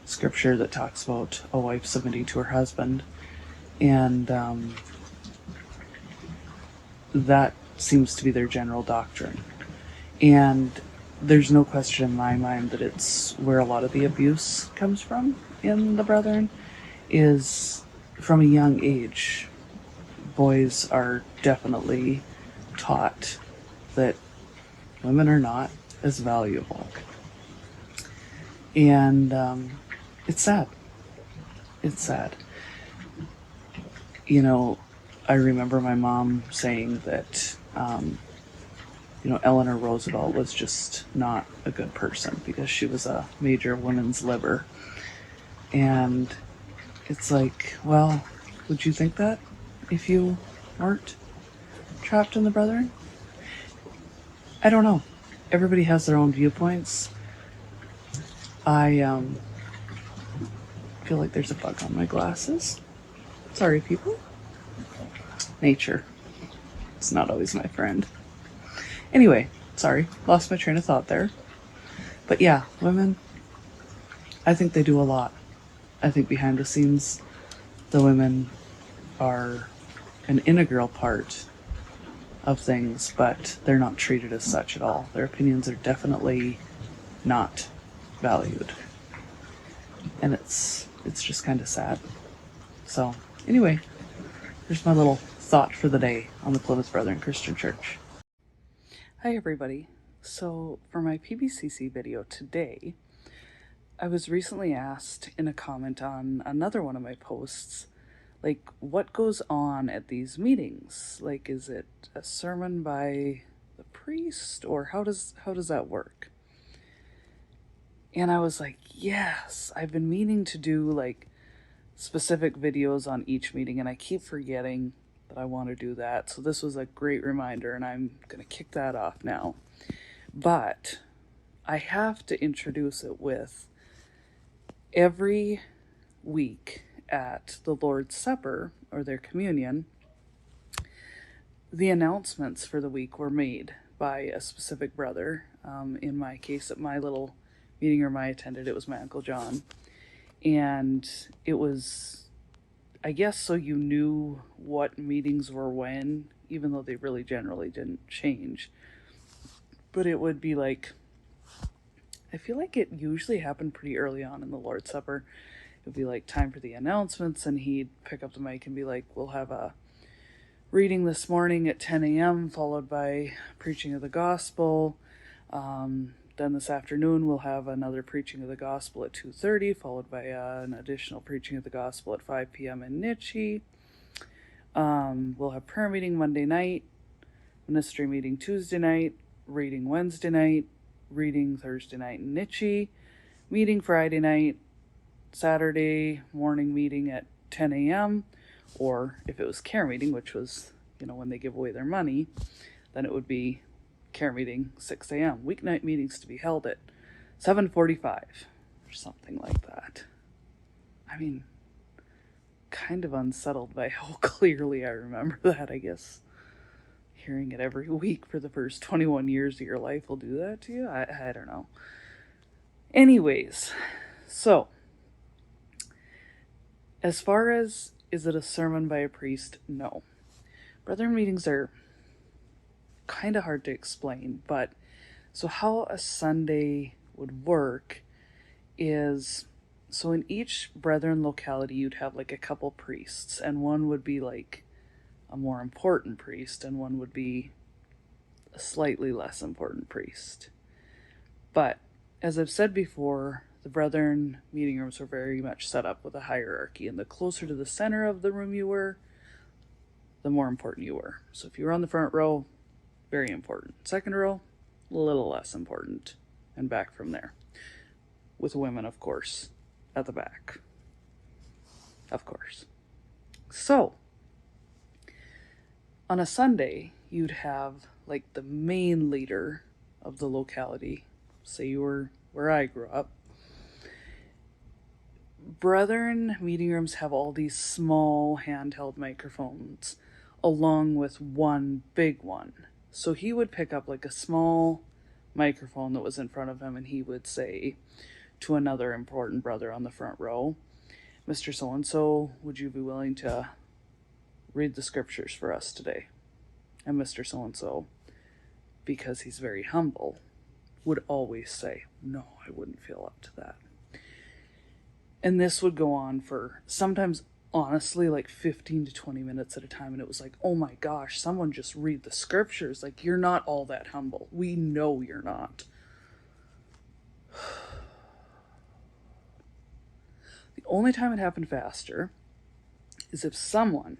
scripture that talks about a wife submitting to her husband, and that seems to be their general doctrine. And there's no question in my mind that it's where a lot of the abuse comes from in the Brethren, is from a young age. Boys are definitely taught that women are not as valuable. And it's sad. It's sad. I remember my mom saying that, Eleanor Roosevelt was just not a good person because she was a major women's libber. And it's like, well, would you think that if you weren't trapped in the Brethren? I don't know. Everybody has their own viewpoints. I feel like there's a bug on my glasses. Sorry, people. Nature. It's not always my friend. Anyway, sorry, lost my train of thought there. But yeah, women, I think they do a lot. I think behind the scenes, the women are an integral part of things, but they're not treated as such at all. Their opinions are definitely not valued. And it's just kind of sad. So, anyway, here's my little thought for the day on the Plymouth Brethren Christian Church. Hi everybody. So for my PBCC video today, I was recently asked in a comment on another one of my posts, like, what goes on at these meetings? Like, is it a sermon by the priest, or how does that work? And I was like, yes, I've been meaning to do like specific videos on each meeting, and I keep forgetting that I want to do that. So this was a great reminder, and I'm going to kick that off now. But I have to introduce it with every week at the Lord's Supper, or their communion, the announcements for the week were made by a specific brother. In my case, at my little meeting room I attended, it was my Uncle John. And it was, I guess, so you knew what meetings were when, even though they really generally didn't change. But it would be like, I feel like it usually happened pretty early on in the Lord's Supper. It would be like time for the announcements, and he'd pick up the mic and be like, we'll have a reading this morning at 10 a.m. followed by preaching of the gospel. Then this afternoon we'll have another preaching of the gospel at 2:30, followed by an additional preaching of the gospel at 5 p.m. in Nitchie. We'll have prayer meeting Monday night, ministry meeting Tuesday night, reading Wednesday night, reading Thursday night in Nitchie, meeting Friday night, Saturday morning meeting at 10 a.m. Or if it was care meeting, which was, when they give away their money, then it would be care meeting 6 a.m. Weeknight meetings to be held at 7:45 or something like that. I mean, kind of unsettled by how clearly I remember that, I guess. Hearing it every week for the first 21 years of your life will do that to you? I don't know. Anyways, so, as far as, is it a sermon by a priest? No. Brethren meetings are kind of hard to explain, but so how a Sunday would work is, so in each brethren locality you'd have like a couple priests, and one would be like a more important priest and one would be a slightly less important priest. But as I've said before, the brethren meeting rooms were very much set up with a hierarchy, and the closer to the center of the room you were, the more important you were. So if you were on the front row, very important. Second row, a little less important, and back from there. With women, of course, at the back. Of course. So, on a Sunday, you'd have like the main leader of the locality. Say you were where I grew up. Brethren meeting rooms have all these small handheld microphones along with one big one. So he would pick up like a small microphone that was in front of him and he would say to another important brother on the front row, Mr. So-and-so, would you be willing to read the scriptures for us today? And Mr. So-and-so, because he's very humble, would always say, no, I wouldn't feel up to that. And this would go on for sometimes, honestly, like 15 to 20 minutes at a time. And it was like, oh my gosh, someone just read the scriptures. Like, you're not all that humble. We know you're not. The only time it happened faster is if someone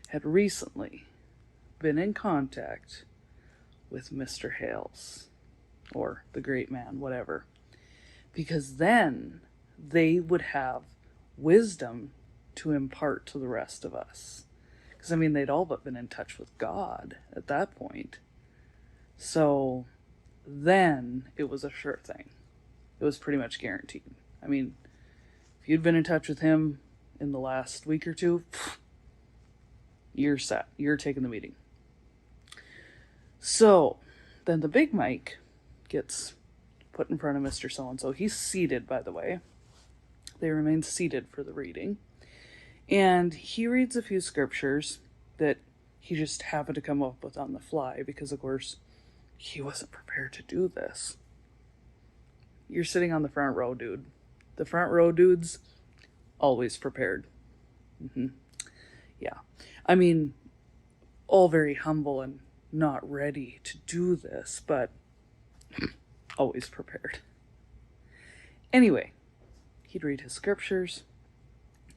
had recently been in contact with Mr. Hales or the great man, whatever, because then they would have wisdom to impart to the rest of us. Because, I mean, they'd all but been in touch with God at that point. So then it was a sure thing. It was pretty much guaranteed. I mean, if you'd been in touch with him in the last week or two, you're set. You're taking the meeting. So then the big mic gets put in front of Mr. So-and-so. He's seated, by the way. They remain seated for the reading. And he reads a few scriptures that he just happened to come up with on the fly because, of course, he wasn't prepared to do this. You're sitting on the front row, dude. The front row dudes, always prepared. Yeah. I mean, all very humble and not ready to do this, but always prepared. Anyway, he'd read his scriptures.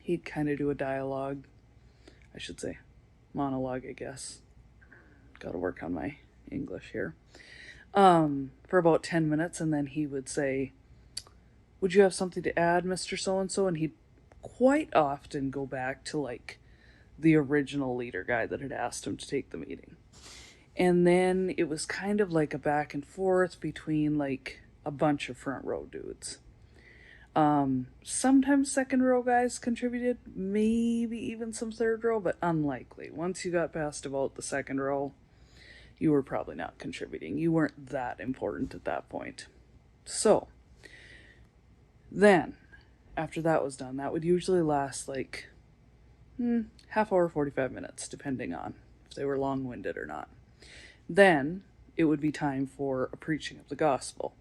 He'd kind of do a dialogue. I should say monologue, I guess. Got to work on my English here. For about 10 minutes, and then he would say, would you have something to add, Mr. So-and-so? And he'd quite often go back to like the original leader guy that had asked him to take the meeting. And then it was kind of like a back and forth between like a bunch of front row dudes. Sometimes second row guys contributed, maybe even some third row, but unlikely. Once you got past about the second row, you were probably not contributing. You weren't that important at that point. So then, after that was done, that would usually last like half hour, 45 minutes, depending on if they were long-winded or not. Then it would be time for a preaching of the gospel.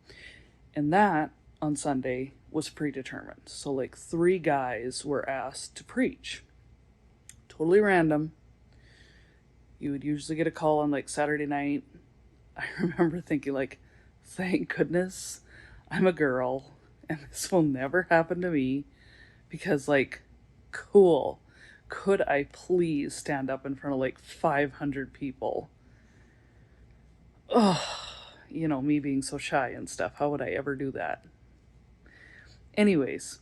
And that, on Sunday, was predetermined. So like 3 guys were asked to preach. Totally random. You would usually get a call on like Saturday night. I remember thinking like, thank goodness I'm a girl and this will never happen to me, because like, cool. Could I please stand up in front of like 500 people? Oh, you know, me being so shy and stuff. How would I ever do that? Anyways,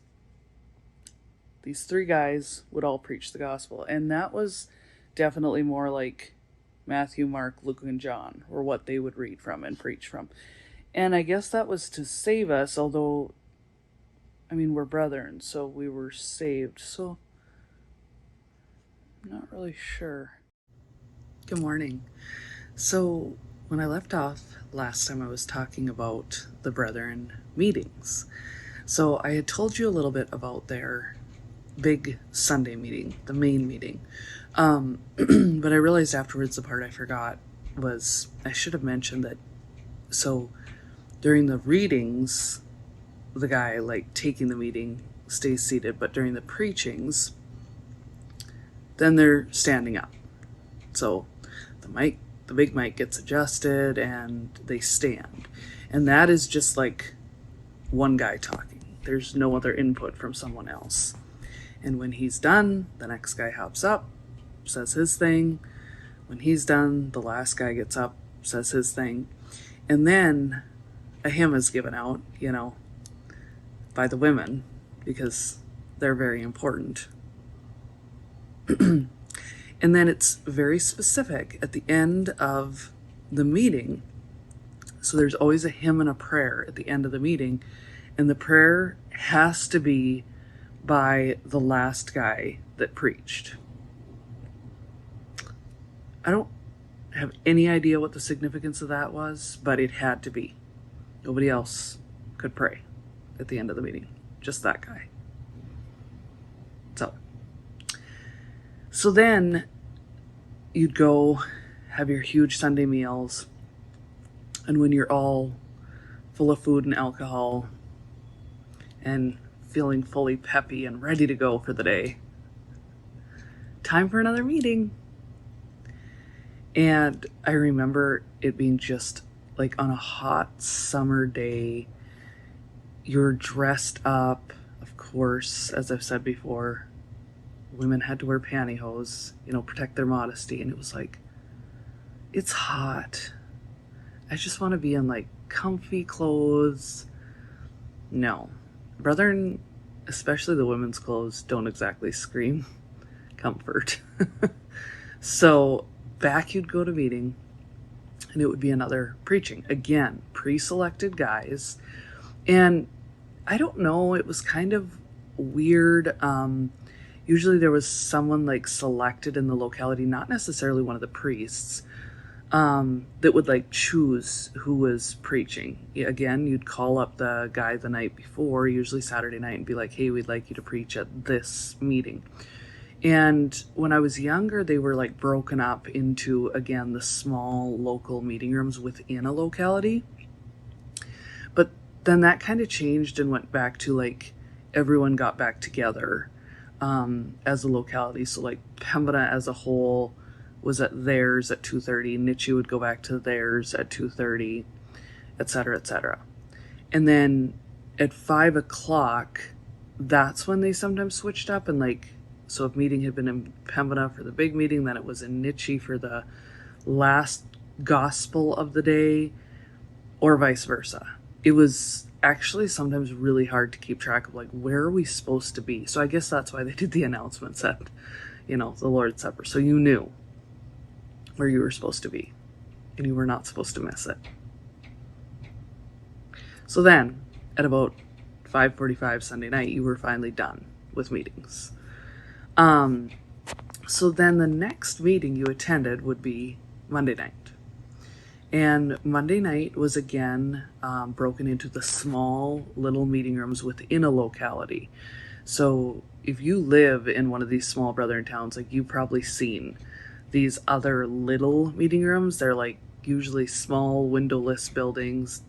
these 3 guys would all preach the gospel. And that was definitely more like Matthew, Mark, Luke, and John, or what they would read from and preach from. And I guess that was to save us, although, I mean, we're brethren, so we were saved. So, I'm not really sure. Good morning. So, when I left off last time, I was talking about the brethren meetings. So, I had told you a little bit about their big Sunday meeting, the main meeting. But I realized afterwards the part I forgot was I should have mentioned that. So, during the readings, the guy like taking the meeting stays seated, but during the preachings, then they're standing up. So the big mic gets adjusted and they stand. And that is just like one guy talking. There's no other input from someone else. And when he's done, the next guy hops up, says his thing. When he's done, the last guy gets up, says his thing. And then a hymn is given out, by the women, because they're very important. And then it's very specific at the end of the meeting. So there's always a hymn and a prayer at the end of the meeting. And the prayer has to be by the last guy that preached. I don't have any idea what the significance of that was, but it had to be. Nobody else could pray at the end of the meeting. Just that guy. So then you'd go have your huge Sunday meals, and when you're all full of food and alcohol and feeling fully peppy and ready to go for the day, time for another meeting. And I remember it being just like on a hot summer day, you're dressed up, of course, as I've said before. Women had to wear pantyhose, protect their modesty. And it was like, it's hot. I just want to be in like comfy clothes. No. Brethren, especially the women's clothes, don't exactly scream comfort. So back you'd go to meeting, and it would be another preaching. Again, pre-selected guys. And I don't know, it was kind of weird. Usually there was someone like selected in the locality, not necessarily one of the priests, that would like choose who was preaching. Again, you'd call up the guy the night before, usually Saturday night, and be like, hey, we'd like you to preach at this meeting. And when I was younger, they were like broken up into, again, the small local meeting rooms within a locality. But then that kind of changed and went back to like everyone got back together as a locality. So like Pembina as a whole was at theirs at 2:30. Nitchie would go back to theirs at 2:30, etc., etc. And then at 5 o'clock, that's when they sometimes switched up. And like, so if meeting had been in Pembina for the big meeting, then it was in Nitchie for the last gospel of the day, or vice versa. It was actually sometimes really hard to keep track of like, where are we supposed to be? So I guess that's why they did the announcements at, the Lord's Supper. So you knew where you were supposed to be and you were not supposed to miss it. So then at about 5:45 Sunday night, you were finally done with meetings. So then the next meeting you attended would be Monday night. And Monday night was again broken into the small little meeting rooms within a locality. So if you live in one of these small brethren towns, like you've probably seen these other little meeting rooms. They're like usually small windowless buildings.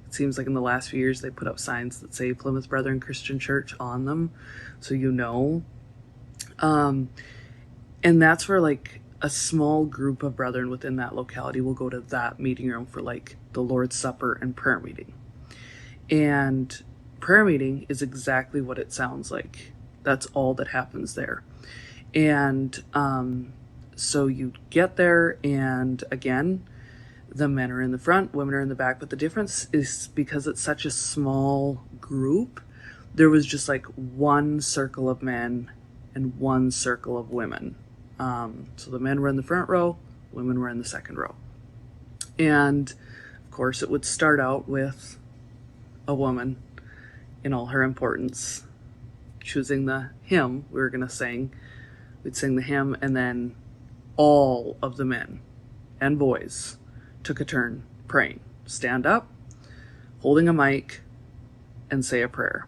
It seems like in the last few years they put up signs that say Plymouth Brethren Christian Church on them, so and that's where like a small group of brethren within that locality will go to that meeting room for like the Lord's Supper and prayer meeting. And prayer meeting is exactly what it sounds like. That's all that happens there. And so you get there, and again, the men are in the front, women are in the back. But the difference is because it's such a small group, there was just like one circle of men and one circle of women. So the men were in the front row, women were in the second row. And of course, it would start out with a woman in all her importance choosing the hymn we were going to sing. We'd sing the hymn, and then all of the men and boys took a turn praying. Stand up, holding a mic, and say a prayer.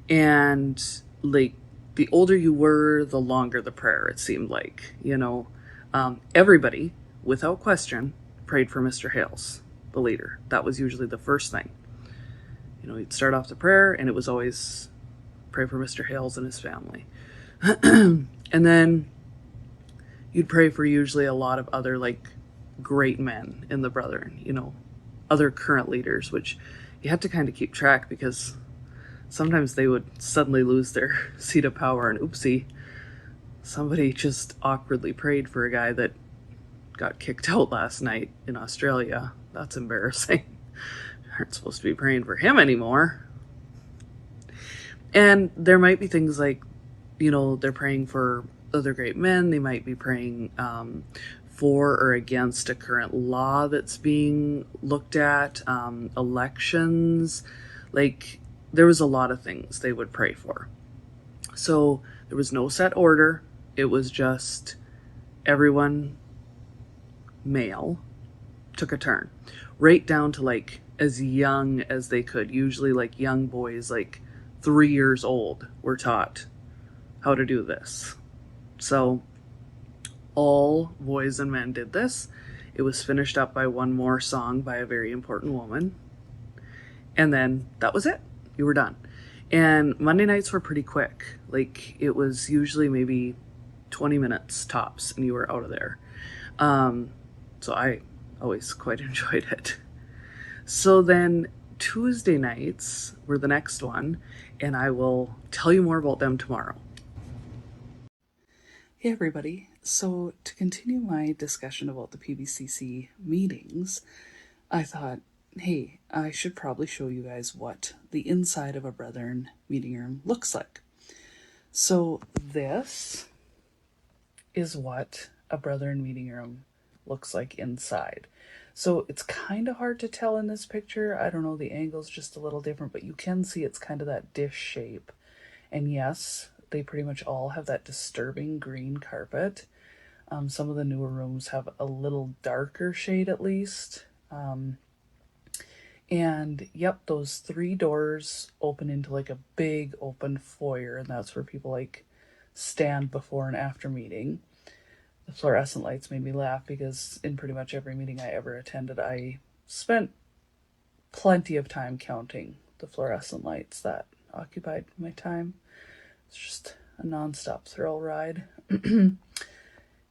And like, the older you were, the longer the prayer, it seemed like, everybody, without question, prayed for Mr. Hales, the leader. That was usually the first thing. You'd start off the prayer, and it was always pray for Mr. Hales and his family. And then you'd pray for usually a lot of other, like, great men in the brethren, other current leaders, which you had to kind of keep track, because sometimes they would suddenly lose their seat of power, and oopsie, somebody just awkwardly prayed for a guy that got kicked out last night in Australia. That's embarrassing. Aren't supposed to be praying for him anymore. And there might be things like, they're praying for other great men. They might be praying for or against a current law that's being looked at, elections. Like, there was a lot of things they would pray for. So there was no set order. It was just everyone, male, took a turn, right down to like as young as they could. Usually like young boys, like 3 years old, were taught how to do this. So all boys and men did this. It was finished up by one more song by a very important woman. And then that was it. You were done. And Monday nights were pretty quick. Like, it was usually maybe 20 minutes tops, and you were out of there. So I always quite enjoyed it. So then Tuesday nights were the next one, and I will tell you more about them tomorrow. Hey everybody. So to continue my discussion about the PBCC meetings, I thought, hey, I should probably show you guys what the inside of a Brethren meeting room looks like. So this is what a Brethren meeting room looks like inside. So it's kind of hard to tell in this picture. I don't know, the angle's just a little different, but you can see it's kind of that dish shape. And yes, they pretty much all have that disturbing green carpet. Some of the newer rooms have a little darker shade at least. And yep, those 3 doors open into like a big open foyer, and that's where people like stand before and after meeting. The fluorescent lights made me laugh because in pretty much every meeting I ever attended, I spent plenty of time counting the fluorescent lights. That occupied my time. It's just a nonstop thrill ride.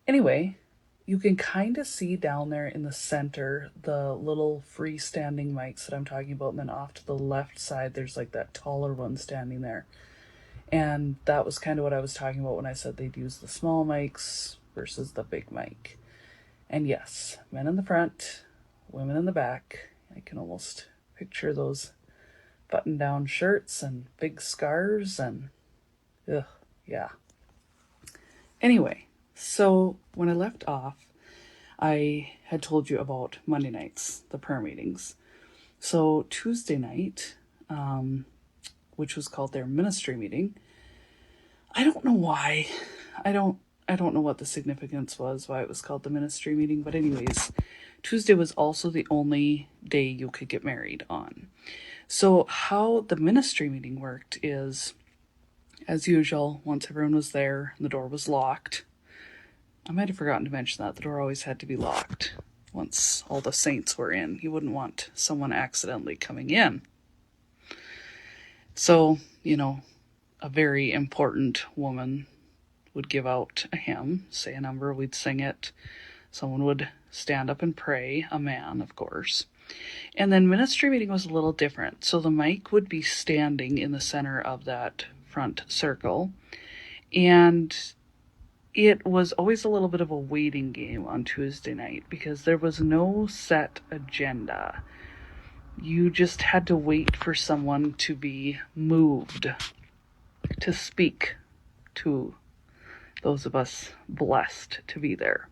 Anyway, you can kind of see down there in the center the little freestanding mics that I'm talking about, and then off to the left side there's like that taller one standing there. And that was kind of what I was talking about when I said they'd use the small mics versus the big mic. And yes, men in the front, women in the back. I can almost picture those button-down shirts and big scarves and yeah. Anyway, so when I left off, I had told you about Monday nights, the prayer meetings. So Tuesday night, which was called their ministry meeting, I don't know why. I don't know what the significance was, why it was called the ministry meeting, but anyways, Tuesday was also the only day you could get married on. So how the ministry meeting worked is, as usual, once everyone was there and the door was locked. I might have forgotten to mention that the door always had to be locked once all the saints were in. You wouldn't want someone accidentally coming in. So, a very important woman would give out a hymn, say a number, we'd sing it. Someone would stand up and pray, a man, of course. And then ministry meeting was a little different. So the mic would be standing in the center of that front circle. And it was always a little bit of a waiting game on Tuesday night because there was no set agenda. You just had to wait for someone to be moved to speak to those of us blessed to be there.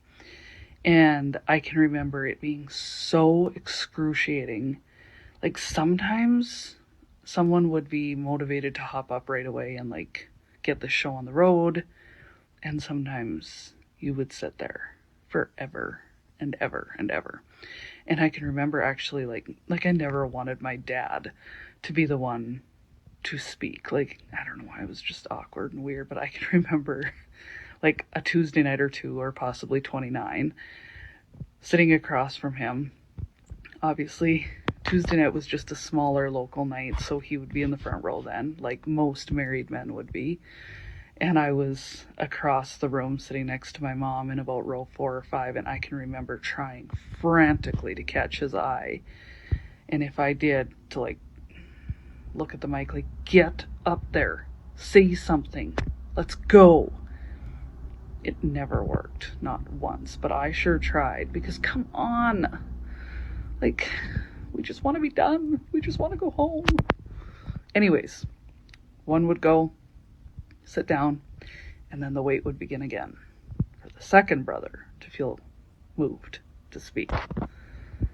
And I can remember it being so excruciating. Like, sometimes someone would be motivated to hop up right away and like get the show on the road, and sometimes you would sit there forever and ever and ever. And I can remember actually like I never wanted my dad to be the one to speak. Like, I don't know why, it was just awkward and weird, but I can remember like a Tuesday night or two, or possibly 29, sitting across from him. Obviously, Tuesday night was just a smaller local night, so he would be in the front row then, like most married men would be. And I was across the room sitting next to my mom in about row 4 or 5, and I can remember trying frantically to catch his eye. And if I did, to like look at the mic, like, get up there, say something, let's go. It never worked, not once, but I sure tried, because come on, like, we just want to be done. We just want to go home. Anyways, one would go, sit down, and then the wait would begin again for the second brother to feel moved to speak.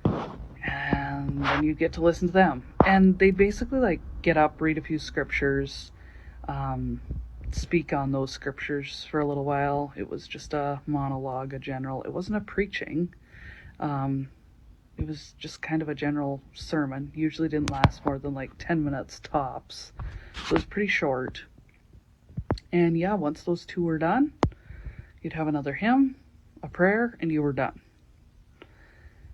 And then you get to listen to them. And they basically like get up, read a few scriptures, speak on those scriptures for a little while. It was just a monologue, a general. It wasn't a preaching. It was just kind of a general sermon. Usually didn't last more than like 10 minutes tops. So it was pretty short. And yeah, once those two were done, you'd have another hymn, a prayer, and you were done.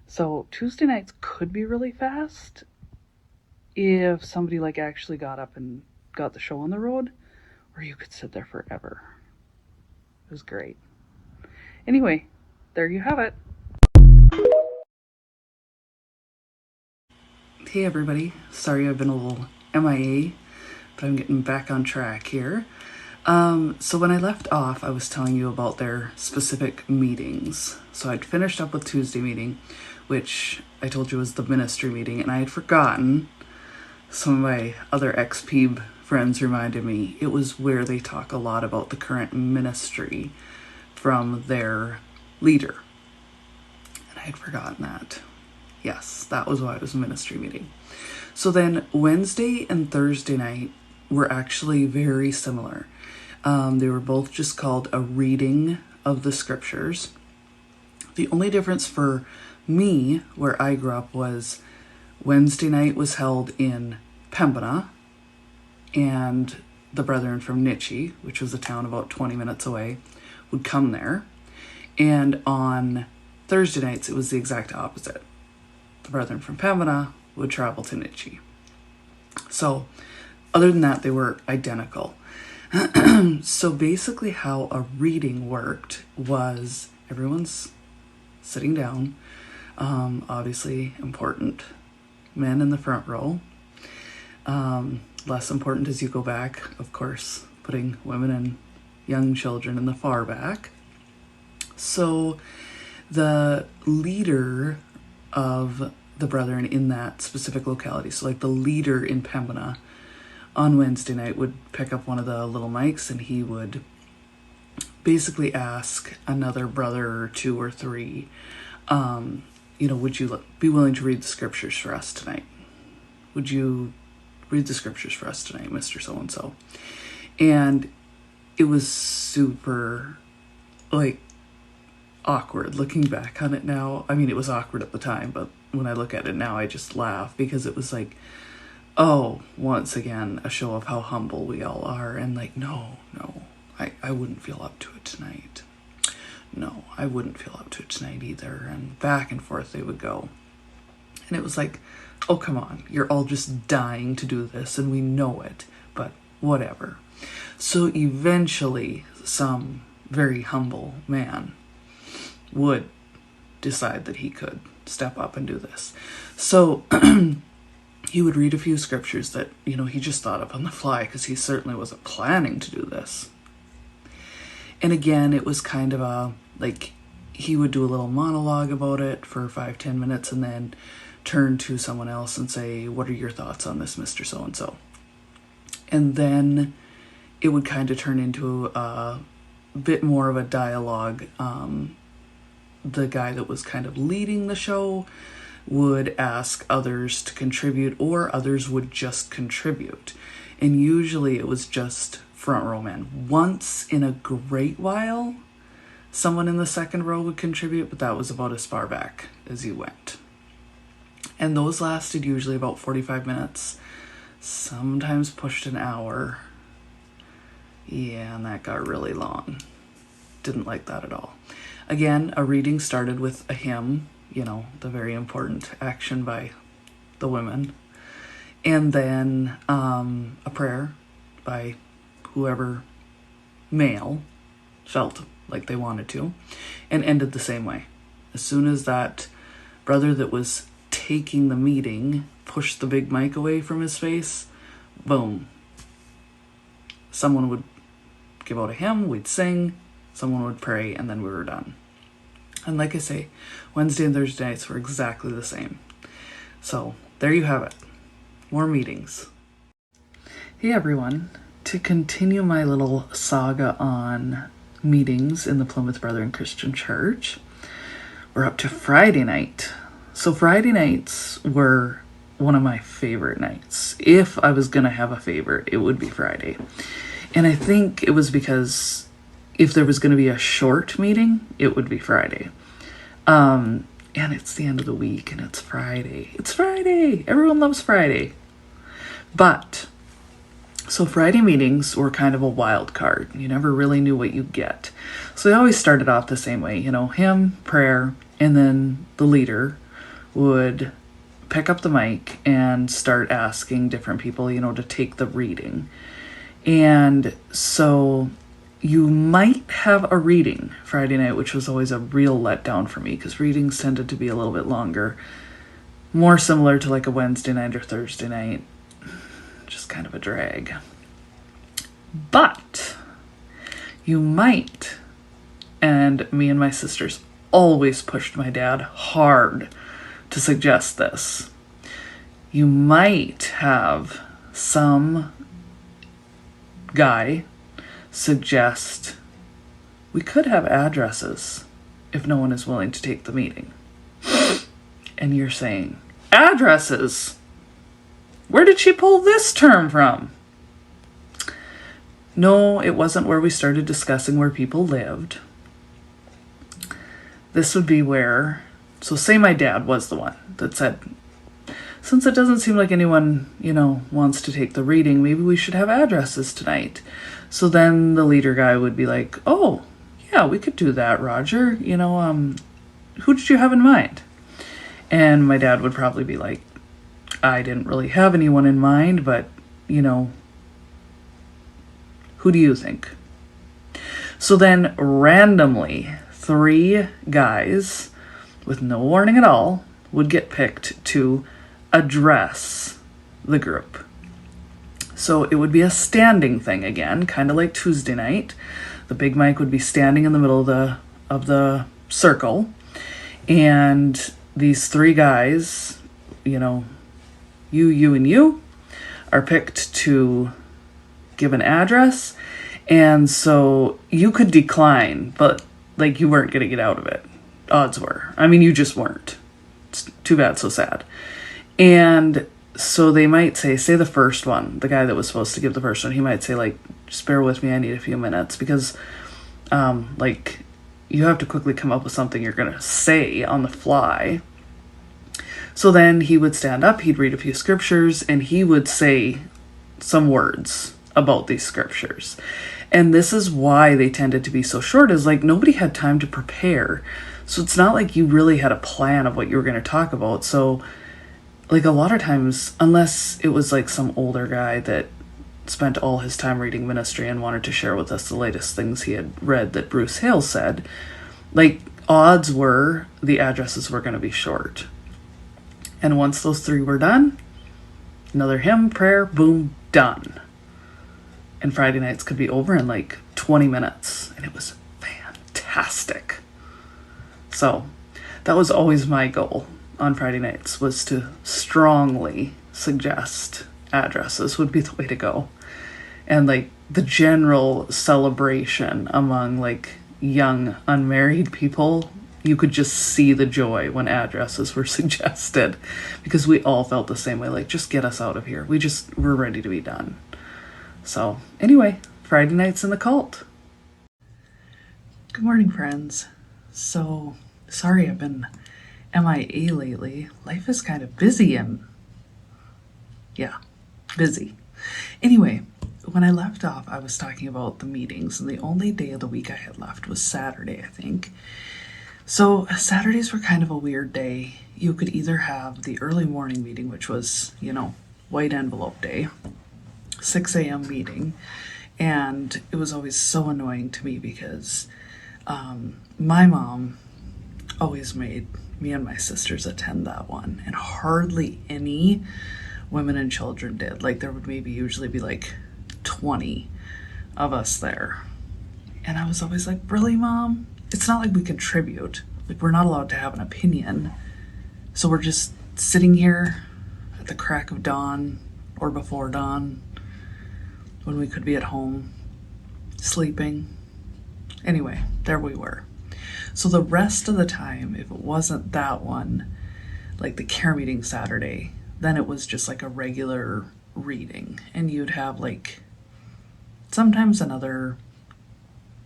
So Tuesday nights could be really fast if somebody like actually got up and got the show on the road, or you could sit there forever. It was great. Anyway, there you have it. Hey everybody, sorry I've been a little MIA, but I'm getting back on track here. So when I left off, I was telling you about their specific meetings. So I'd finished up with Tuesday meeting, which I told you was the ministry meeting, and I had forgotten. Some of my other ex-PB friends reminded me it was where they talk a lot about the current ministry from their leader. And I had forgotten that. Yes, that was why it was a ministry meeting. So then Wednesday and Thursday night were actually very similar. They were both just called a reading of the scriptures. The only difference for me, where I grew up, was Wednesday night was held in Pembina, and the brethren from Nitchie, which was a town about 20 minutes away, would come there. And on Thursday nights, it was the exact opposite. The brethren from Pembina would travel to Nitchie. So other than that, they were identical. So basically how a reading worked was everyone's sitting down, obviously important men in the front row, less important as you go back, of course, putting women and young children in the far back. So the leader of the brethren in that specific locality, so like the leader in Pembina, on Wednesday night would pick up one of the little mics, and he would basically ask another brother or two or three, would you be willing to read the scriptures for us tonight? Would you read the scriptures for us tonight, Mr. So-and-so? And it was super, awkward looking back on it now. I mean, it was awkward at the time, but when I look at it now, I just laugh, because it was like, oh, once again, a show of how humble we all are. And no, I wouldn't feel up to it tonight. No, I wouldn't feel up to it tonight either. And back and forth they would go. And it was like, oh, come on, you're all just dying to do this, and we know it, but whatever. So eventually, some very humble man would decide that he could step up and do this. So he would read a few scriptures that, he just thought of on the fly, because he certainly wasn't planning to do this. And again, it was kind of he would do a little monologue about it for 5-10 minutes, and then turn to someone else and say, what are your thoughts on this, Mr. So-and-so? And then it would kind of turn into a bit more of a dialogue the guy that was kind of leading the show would ask others to contribute, or others would just contribute. And usually it was just front row men. Once in a great while, someone in the second row would contribute, but that was about as far back as you went. And those lasted usually about 45 minutes, sometimes pushed an hour. Yeah, and that got really long. Didn't like that at all. Again, a reading started with a hymn, the very important action by the women. And then a prayer by whoever male felt like they wanted to, and ended the same way. As soon as that brother that was taking the meeting pushed the big mic away from his face, boom. Someone would give out a hymn, we'd sing, someone would pray, and then we were done. And like I say, Wednesday and Thursday nights were exactly the same. So there you have it. More meetings. Hey everyone. To continue my little saga on meetings in the Plymouth Brethren Christian Church, we're up to Friday night. So Friday nights were one of my favorite nights. If I was going to have a favorite, it would be Friday. And I think it was because if there was going to be a short meeting, it would be Friday. And it's the end of the week and it's Friday. It's Friday. Everyone loves Friday. But so Friday meetings were kind of a wild card. You never really knew what you'd get. So they always started off the same way, hymn, prayer, and then the leader would pick up the mic and start asking different people, to take the reading. And so you might have a reading Friday night, which was always a real letdown for me because readings tended to be a little bit longer, more similar to like a Wednesday night or Thursday night. Just kind of a drag. But you might, and me and my sisters always pushed my dad hard to suggest this, you might have some guy suggest we could have addresses if no one is willing to take the meeting. And you're saying, addresses? Where did she pull this term from? No, it wasn't where we started discussing where people lived. This would be where, so say my dad was the one that said, since it doesn't seem like anyone, wants to take the reading, maybe we should have addresses tonight. So then the leader guy would be like, oh, yeah, we could do that, Roger. Who did you have in mind? And my dad would probably be like, I didn't really have anyone in mind, but, who do you think? So then randomly, 3 guys with no warning at all would get picked to address the group. So it would be a standing thing again, kind of like Tuesday night. The big mic would be standing in the middle of the circle, and these 3 guys, you, and you, are picked to give an address. And so you could decline, but you weren't going to get out of it. Odds were. I mean, you just weren't. It's too bad, so sad. And so they might say the first one, the guy that was supposed to give the first one, he might say just bear with me, I need a few minutes, because you have to quickly come up with something you're going to say on the fly. So then he would stand up, he'd read a few scriptures, and he would say some words about these scriptures. And this is why they tended to be so short, is nobody had time to prepare. So it's not like you really had a plan of what you were going to talk about. So a lot of times, unless it was some older guy that spent all his time reading ministry and wanted to share with us the latest things he had read that Bruce Hale said, odds were the addresses were going to be short. And once those 3 were done, another hymn, prayer, boom, done. And Friday nights could be over in 20 minutes. And it was fantastic. So that was always my goal on Friday nights, was to strongly suggest addresses would be the way to go. And the general celebration among young unmarried people, You could just see the joy when addresses were suggested, because we all felt the same way, like, just get us out of here. We're ready to be done. So anyway, Friday nights in the cult. Good morning, friends. So sorry I've been MIA lately. Life is kind of busy and busy. Anyway, when I left off, I was talking about the meetings, and the only day of the week I had left was Saturday, I think. So Saturdays were kind of a weird day. You could either have the early morning meeting, which was, white envelope day, 6 a.m. meeting, and it was always so annoying to me because my mom always made me and my sisters attend that one, and hardly any women and children did. Like, there would usually be like 20 of us there. And I was always like, really, Mom? It's not like we contribute. Like, we're not allowed to have an opinion. So we're just sitting here at the crack of dawn or before dawn when we could be at home sleeping. Anyway, there we were. So the rest of the time, if it wasn't that one, like the care meeting Saturday, then it was just like a regular reading, and you'd have like sometimes another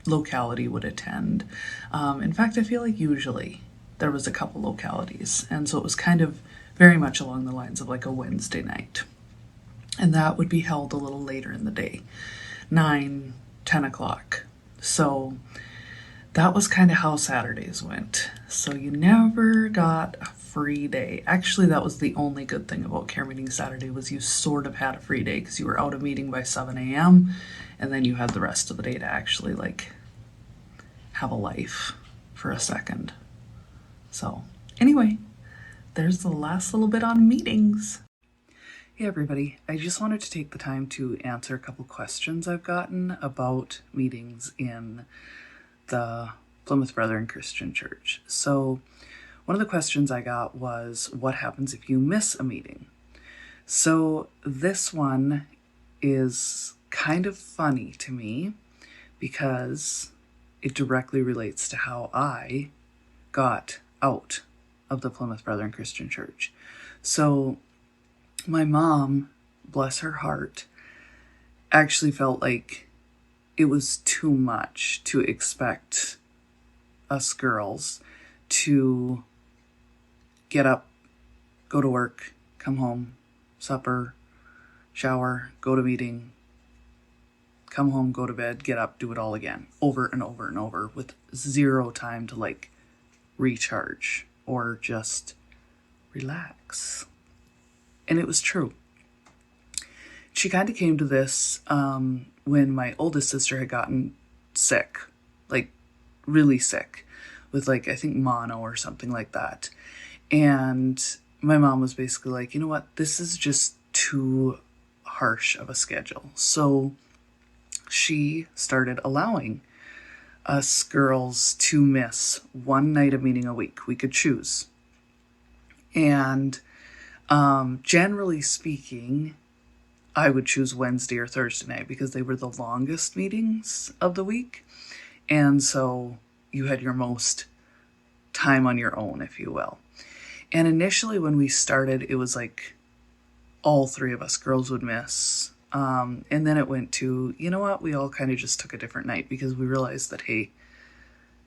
locality would attend. In fact, I feel like usually there was a couple localities, and so it was kind of very much along the lines of like a Wednesday night, and that would be held a little later in the day, 9, 10 o'clock. So that was kind of how Saturdays went. So you never got a free day. Actually, that was the only good thing about care meeting Saturday, was you sort of had a free day because you were out of meeting by 7 a.m. and then you had the rest of the day to actually like have a life for a second. So anyway, there's the last little bit on meetings. Hey everybody, I just wanted to take the time to answer a couple questions I've gotten about meetings in the Plymouth Brethren Christian Church. So one of the questions I got was, what happens if you miss a meeting? So this one is kind of funny to me because it directly relates to how I got out of the Plymouth Brethren Christian Church. So my mom, bless her heart, actually felt like it was too much to expect us girls to get up, go to work, come home, supper, shower, go to meeting, come home, go to bed, get up, do it all again, over and over and over, with zero time to like recharge or just relax. And it was true. She kind of came to this when my oldest sister had gotten sick, like really sick, with like, I think mono or something like that. And my mom was basically like, you know what, this is just too harsh of a schedule. So she started allowing us girls to miss one night of meeting a week. We could choose. And generally speaking, I would choose Wednesday or Thursday night because they were the longest meetings of the week. And so you had your most time on your own, if you will. And initially when we started, it was like all three of us girls would miss. And then it went to, you know what, we all kind of just took a different night because we realized that, hey,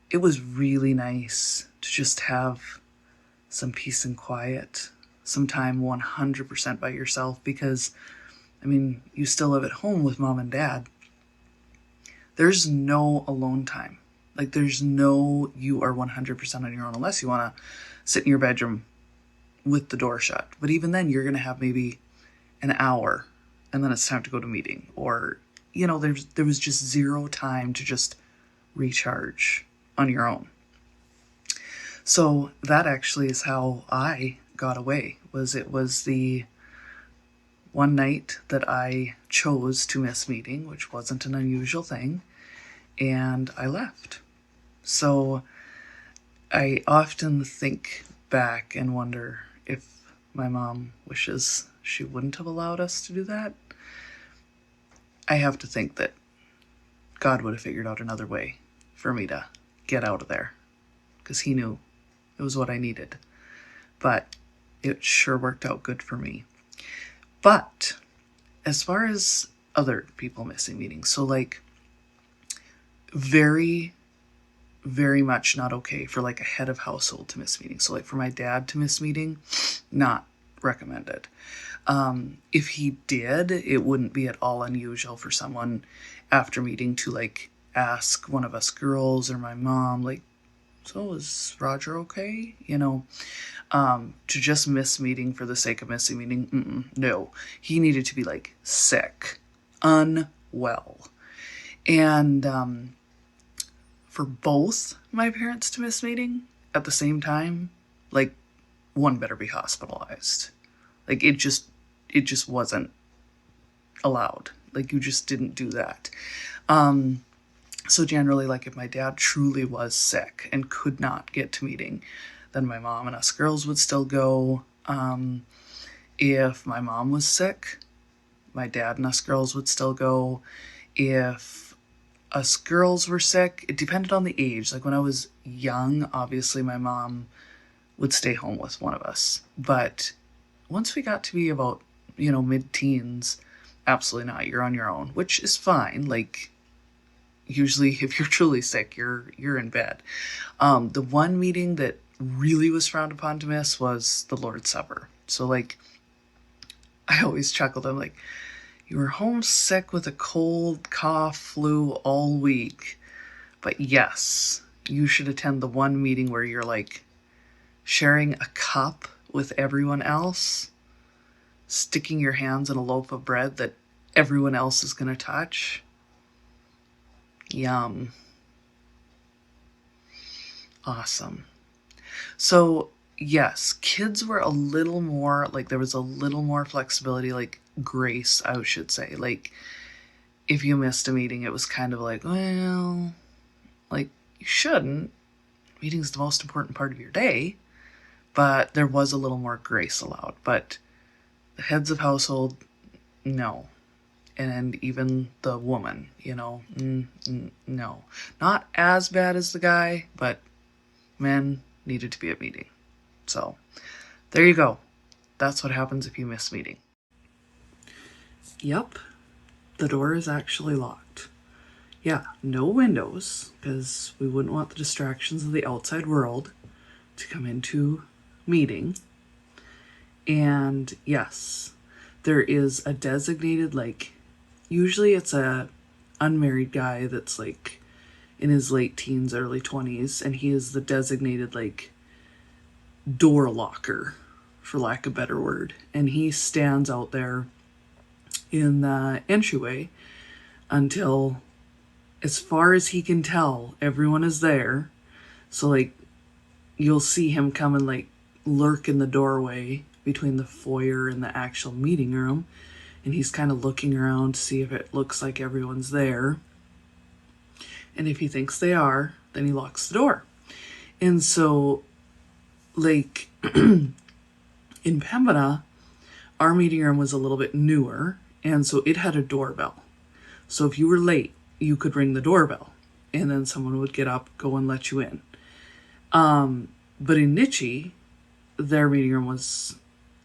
it was really nice to just have some peace and quiet, some time 100% by yourself, because, I mean, you still live at home with mom and dad. There's no alone time. Like, there's no, you are 100% on your own, unless you want to sit in your bedroom with the door shut. But even then, you're going to have maybe an hour, and then it's time to go to meeting. Or, you know, there was just zero time to just recharge on your own. So that actually is how I got away. It was the one night that I chose to miss meeting, which wasn't an unusual thing, and I left. So I often think back and wonder if my mom wishes she wouldn't have allowed us to do that. I have to think that God would have figured out another way for me to get out of there. because he knew it was what I needed. But it sure worked out good for me. But as far as other people missing meetings, so like very, very much not okay for like a head of household to miss meetings. So like for my dad to miss meeting, not recommended. If he did, it wouldn't be at all unusual for someone after meeting to like ask one of us girls or my mom, like, so is Roger okay? To just miss meeting for the sake of missing meeting. No, he needed to be like sick, unwell. And for both my parents to miss meeting at the same time, like one better be hospitalized. Like it just wasn't allowed. Like you just didn't do that. So generally, like if my dad truly was sick and could not get to meeting, then my mom and us girls would still go. If my mom was sick, my dad and us girls would still go. If us girls were sick, it depended on the age. Like when I was young, obviously my mom would stay home with one of us. But once we got to be about, mid-teens, absolutely not. You're on your own, which is fine. Like usually if you're truly sick, you're in bed. The one meeting that really was frowned upon to miss was the Lord's Supper. So like, I always chuckled. I'm like, you were homesick with a cold, cough, flu all week. But yes, you should attend the one meeting where you're like sharing a cup with everyone else, sticking your hands in a loaf of bread that everyone else is going to touch. Yum. Awesome. So yes, kids were a little more, like there was a little more flexibility, like grace, I should say. Like if you missed a meeting, it was kind of like, well, like you shouldn't. Meeting's the most important part of your day. But there was a little more grace allowed. But the heads of household, no. And even the woman, no. Not as bad as the guy, but men needed to be at meeting. So there you go. That's what happens if you miss meeting. Yep, the door is actually locked. Yeah, no windows, because we wouldn't want the distractions of the outside world to come into meeting. And yes, there is a designated, like, usually it's a unmarried guy that's like in his late teens, early 20s, and he is the designated like door locker, for lack of a better word. And he stands out there in the entryway until, as far as he can tell, everyone is there. So like you'll see him come and like lurk in the doorway between the foyer and the actual meeting room, and he's kind of looking around to see if it looks like everyone's there. And if he thinks they are, then he locks the door. And so like in Pembina, our meeting room was a little bit newer, and so it had a doorbell. So if you were late, you could ring the doorbell, and then someone would get up, go and let you in. But in Nichi, their meeting room was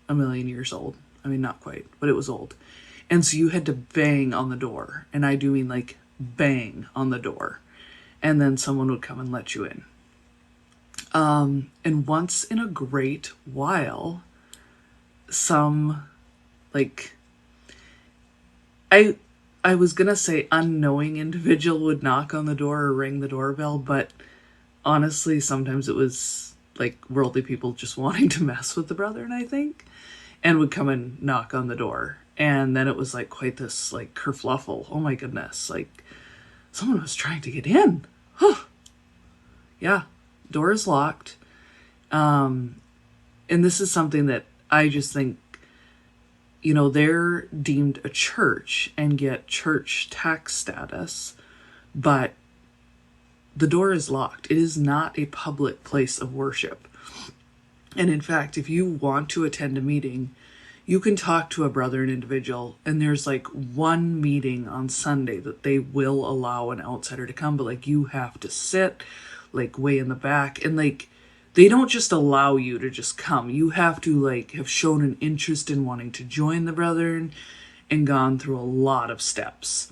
a million years old. I mean, not quite, but it was old. And so you had to bang on the door. And I do mean like bang on the door. And then someone would come and let you in. And once in a great while, some like, I was gonna say unknowing individual would knock on the door or ring the doorbell, but honestly, sometimes it was like worldly people just wanting to mess with the brethren, I think, and would come and knock on the door. And then it was like quite this like kerfluffle. Oh my goodness, like someone was trying to get in. Huh. Yeah, door is locked. And this is something that I just think, they're deemed a church and get church tax status, but the door is locked. It is not a public place of worship. And in fact, if you want to attend a meeting, you can talk to a brother and individual, and there's like one meeting on Sunday that they will allow an outsider to come, but like you have to sit like way in the back. And like, they don't just allow you to just come. You have to like have shown an interest in wanting to join the Brethren and gone through a lot of steps.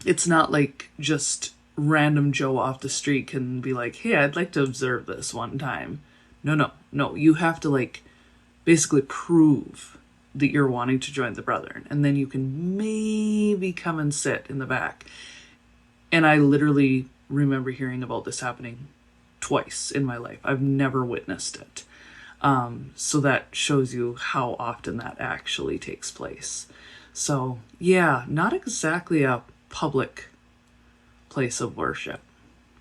It's not like just random Joe off the street can be like, hey, I'd like to observe this one time. No. You have to like basically prove that you're wanting to join the Brethren, and then you can maybe come and sit in the back. And I literally remember hearing about this happening twice in my life. I've never witnessed it. So that shows you how often that actually takes place. So yeah, not exactly a public place of worship,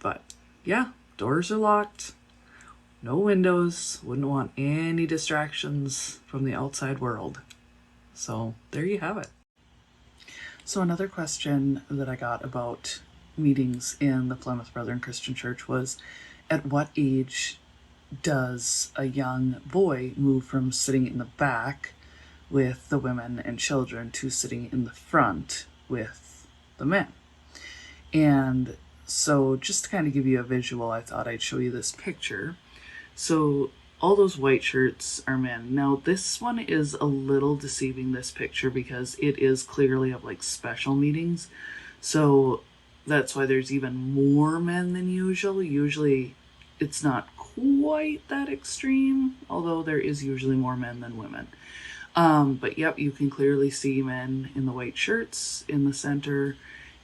but yeah, doors are locked, no windows, wouldn't want any distractions from the outside world. So there you have it. So another question that I got about meetings in the Plymouth Brethren Christian Church was, at what age does a young boy move from sitting in the back with the women and children to sitting in the front with the men? And so just to kind of give you a visual, I thought I'd show you this picture. So all those white shirts are men. Now this one is a little deceiving, this picture, because it is clearly of like special meetings. So that's why there's even more men than usual. Usually it's not quite that extreme, although there is usually more men than women. But yep, you can clearly see men in the white shirts in the center,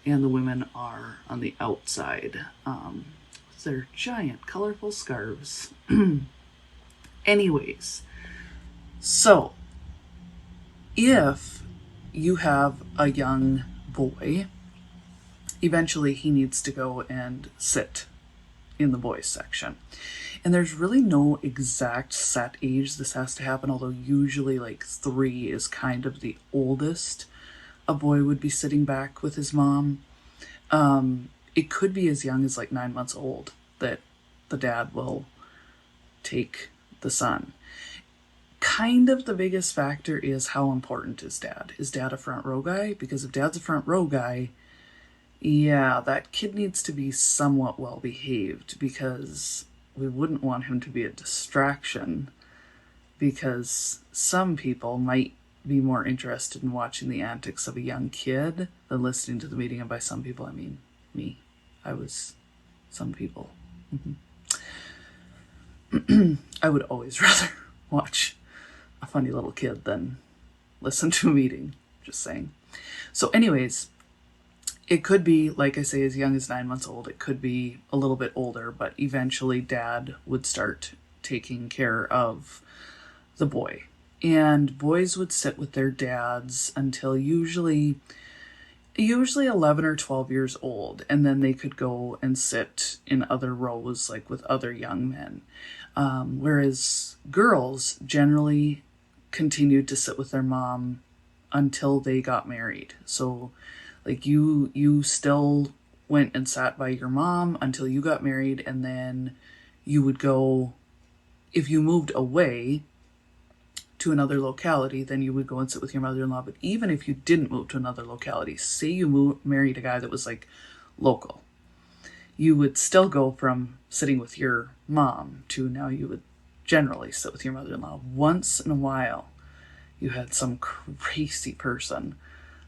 and the women are on the outside. They're giant, colorful scarves. Anyways, so if you have a young boy, eventually he needs to go and sit in the boys section. And there's really no exact set age this has to happen, although usually like 3 is kind of the oldest a boy would be sitting back with his mom. It could be as young as like 9 months old that the dad will take the son. Kind of the biggest factor is how important is dad? Is dad a front row guy? Because if dad's a front row guy, yeah, that kid needs to be somewhat well behaved, because we wouldn't want him to be a distraction, because some people might be more interested in watching the antics of a young kid than listening to the meeting. And by some people, I mean me. I was some people. I would always rather watch a funny little kid than listen to a meeting. Just saying. So anyways, it could be, like I say, as young as 9 months old. It could be a little bit older, but eventually dad would start taking care of the boy. And boys would sit with their dads until usually 11 or 12 years old, and then they could go and sit in other rows, like with other young men. Whereas girls generally continued to sit with their mom until they got married. So like you still went and sat by your mom until you got married, and then you would go, if you moved away to another locality, then you would go and sit with your mother-in-law. But even if you didn't move to another locality, say you married a guy that was like local, you would still go from sitting with your mom to now you would generally sit with your mother-in-law. Once in a while, you had some crazy person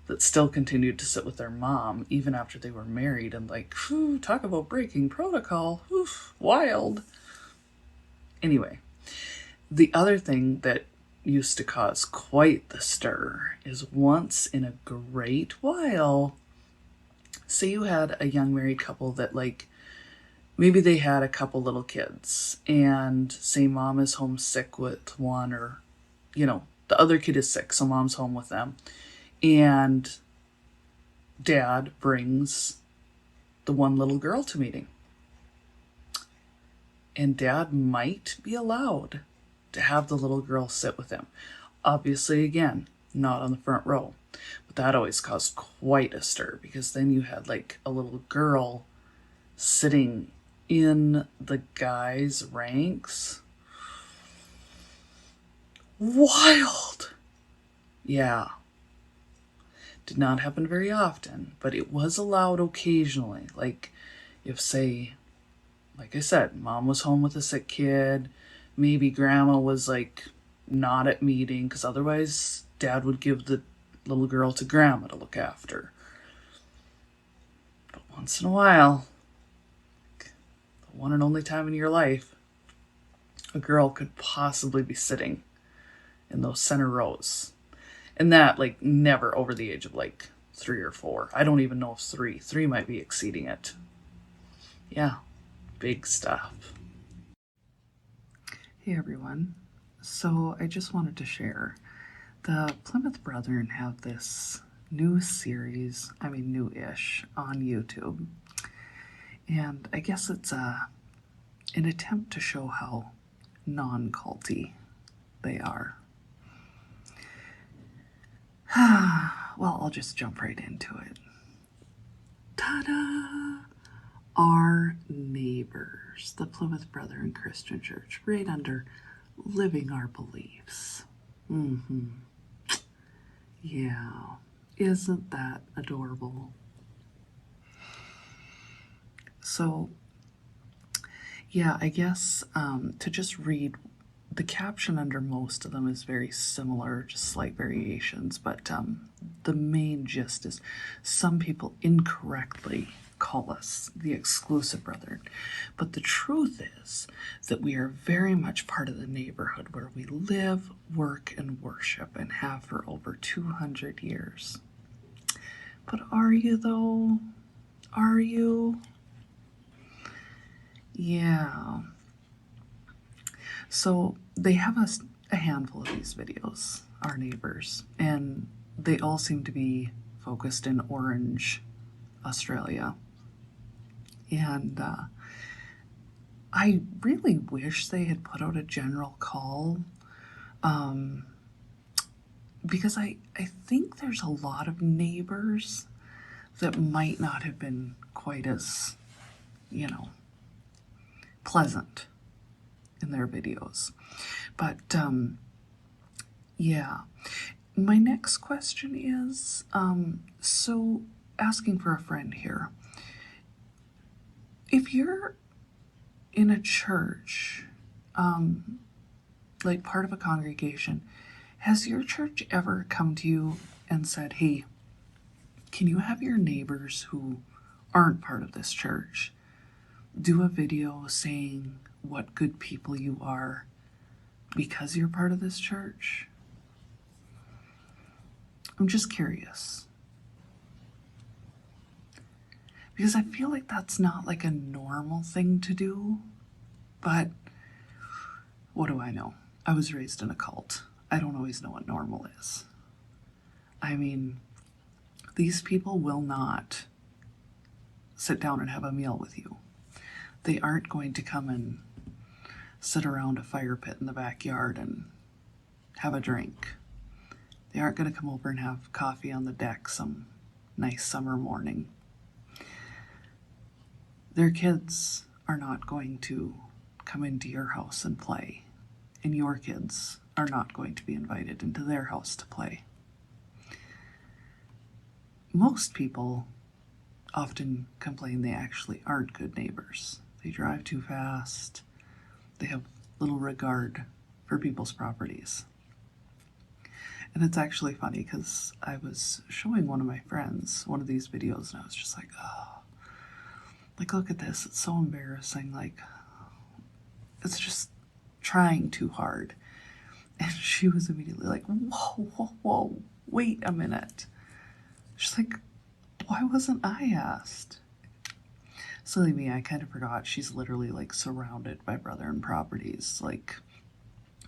that still continued to sit with their mom even after they were married, and like, whew, talk about breaking protocol. Oof, wild. Anyway, the other thing that used to cause quite the stir is once in a great while, say you had a young married couple that like, maybe they had a couple little kids, and say mom is homesick with one, or, you know, the other kid is sick, so mom's home with them. And dad brings the one little girl to meeting. And dad might be allowed to have the little girl sit with him. Obviously, again, not on the front row. But that always caused quite a stir, because then you had like a little girl sitting in the guys' ranks. Wild! Yeah. Did not happen very often, but it was allowed occasionally. Like if, say, like I said, mom was home with a sick kid. Maybe grandma was like not at meeting, because otherwise dad would give the little girl to grandma to look after. But once in a while, the one and only time in your life, a girl could possibly be sitting in those center rows. And that, like, never over the age of like 3 or 4. I don't even know if 3. 3 might be exceeding it. Yeah, big stuff. Hey everyone. So I just wanted to share, the Plymouth Brethren have this new series, new-ish, on YouTube. And I guess it's an attempt to show how non-culty they are. Well, I'll just jump right into it. Ta-da! Our neighbors, the Plymouth Brethren Christian Church, right under Living Our Beliefs. Yeah, isn't that adorable? So, yeah, I guess to just read, the caption under most of them is very similar, just slight variations, but the main gist is some people incorrectly call us the exclusive brethren. But the truth is that we are very much part of the neighborhood where we live, work, and worship, and have for over 200 years. But are you, though? Are you? Yeah. So they have a handful of these videos, our neighbors, and they all seem to be focused in Orange, Australia. And I really wish they had put out a general call, because I think there's a lot of neighbors that might not have been quite as, pleasant in their videos. But yeah, my next question is, so asking for a friend here. If you're in a church, like part of a congregation, has your church ever come to you and said, hey, can you have your neighbors who aren't part of this church do a video saying what good people you are because you're part of this church? I'm just curious. Because I feel like that's not like a normal thing to do, but what do I know? I was raised in a cult. I don't always know what normal is. I mean, these people will not sit down and have a meal with you. They aren't going to come and sit around a fire pit in the backyard and have a drink. They aren't going to come over and have coffee on the deck some nice summer morning. Their kids are not going to come into your house and play, and your kids are not going to be invited into their house to play. Most people often complain they actually aren't good neighbors. They drive too fast. They have little regard for people's properties. And it's actually funny because I was showing one of my friends one of these videos and I was just like, oh, like, look at this. It's so embarrassing. Like, it's just trying too hard. And she was immediately like, whoa, wait a minute. She's like, why wasn't I asked? Silly me, I kind of forgot she's literally like surrounded by brethren properties. Like,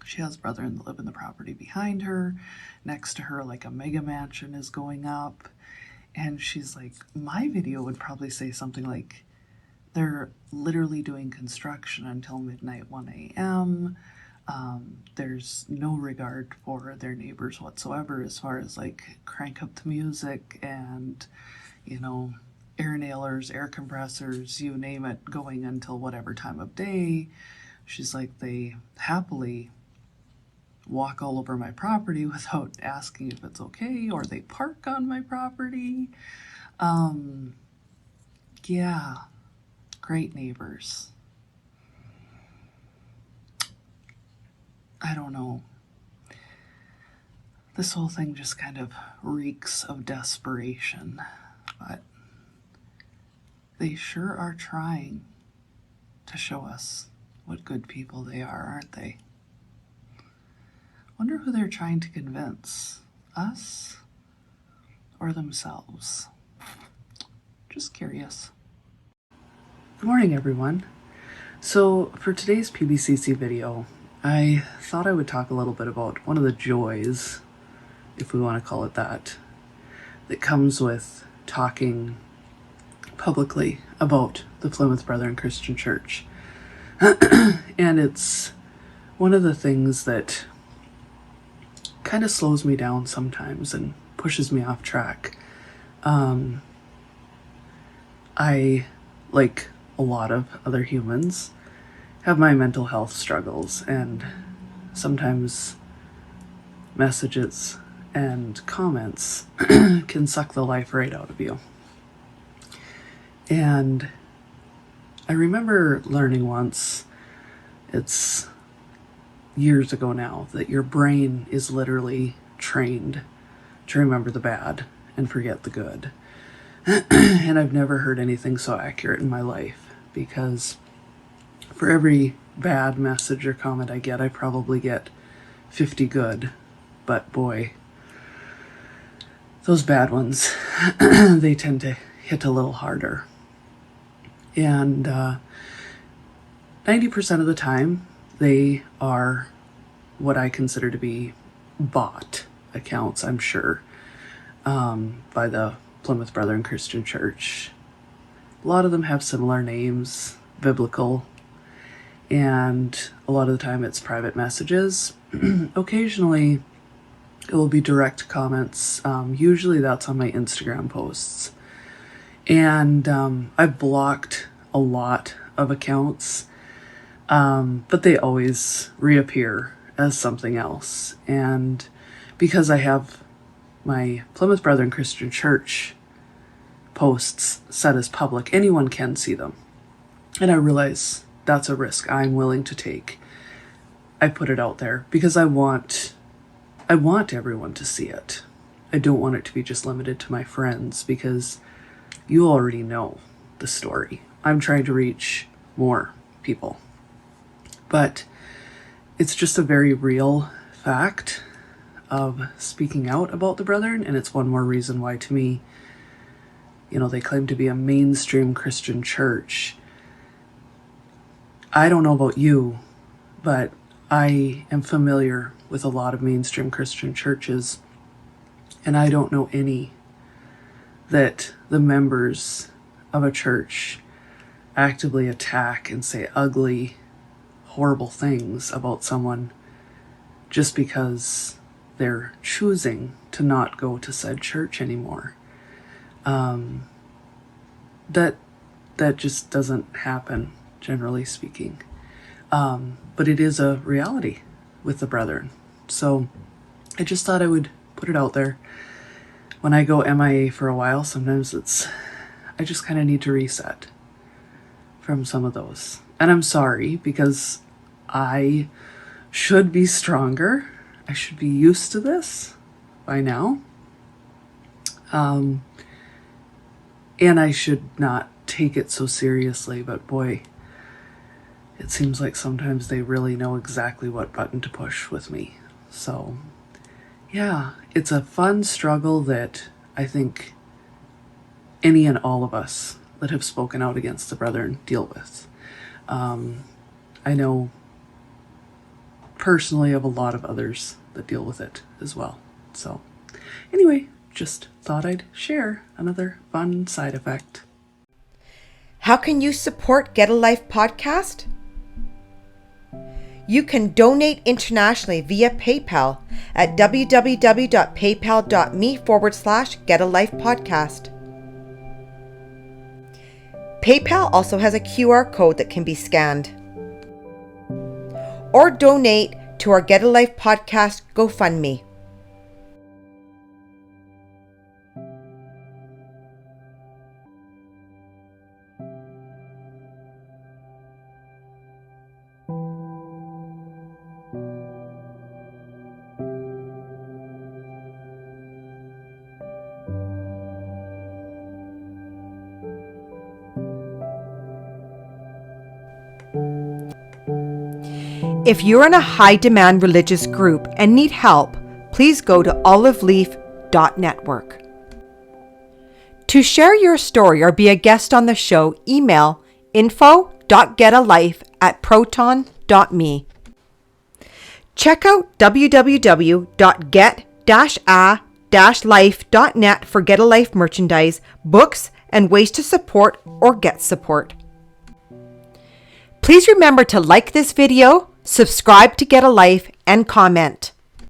she has brethren that live in the property behind her. Next to her, like a mega mansion is going up. And she's like, my video would probably say something like, they're literally doing construction until midnight, 1 a.m. There's no regard for their neighbors whatsoever as far as like crank up the music and, air nailers, air compressors, you name it, going until whatever time of day. She's like, they happily walk all over my property without asking if it's okay, or they park on my property. Yeah. Great neighbors. I don't know. This whole thing just kind of reeks of desperation, but they sure are trying to show us what good people they are, aren't they? Wonder who they're trying to convince, us or themselves? Just curious. Good morning, everyone. So for today's PBCC video, I thought I would talk a little bit about one of the joys, if we want to call it that comes with talking publicly about the Plymouth Brethren Christian Church. And it's one of the things that kind of slows me down sometimes and pushes me off track. I, like a lot of other humans, have my mental health struggles, and sometimes messages and comments can suck the life right out of you. And I remember learning once, it's years ago now, that your brain is literally trained to remember the bad and forget the good. And I've never heard anything so accurate in my life, because for every bad message or comment I get, I probably get 50 good. But boy, those bad ones, they tend to hit a little harder. And 90% of the time, they are what I consider to be bought accounts, I'm sure, by the Plymouth Brethren Christian Church. A lot of them have similar names, biblical, and a lot of the time it's private messages. Occasionally, it will be direct comments. Usually that's on my Instagram posts. And I've blocked a lot of accounts, but they always reappear as something else. And because I have my Plymouth Brethren Christian Church posts set as public, anyone can see them. And I realize that's a risk I'm willing to take. I put it out there because I want everyone to see it. I don't want it to be just limited to my friends, because you already know the story. I'm trying to reach more people. But it's just a very real fact of speaking out about the Brethren, and it's one more reason why, to me, they claim to be a mainstream Christian church. I don't know about you, but I am familiar with a lot of mainstream Christian churches, and I don't know any that the members of a church actively attack and say ugly, horrible things about someone just because they're choosing to not go to said church anymore. That just doesn't happen, generally speaking. But it is a reality with the Brethren. So I just thought I would put it out there. When I go MIA for a while, sometimes I just kind of need to reset from some of those. And I'm sorry, because I should be stronger. I should be used to this by now. And I should not take it so seriously, but boy, it seems like sometimes they really know exactly what button to push with me. So, yeah, it's a fun struggle that I think any and all of us that have spoken out against the Brethren deal with. I know personally of a lot of others that deal with it as well. So, anyway, just thought I'd share another fun side effect. How can you support Get a Life podcast? You can donate internationally via PayPal at www.paypal.me/getalifepodcast. PayPal also has a QR code that can be scanned. Or donate to our Get a Life podcast GoFundMe. If you're in a high-demand religious group and need help, please go to oliveleaf.network. To share your story or be a guest on the show, email info.getalife@proton.me. Check out www.get-a-life.net for Get a Life merchandise, books, and ways to support or get support. Please remember to like this video, subscribe to Get a Life, and comment.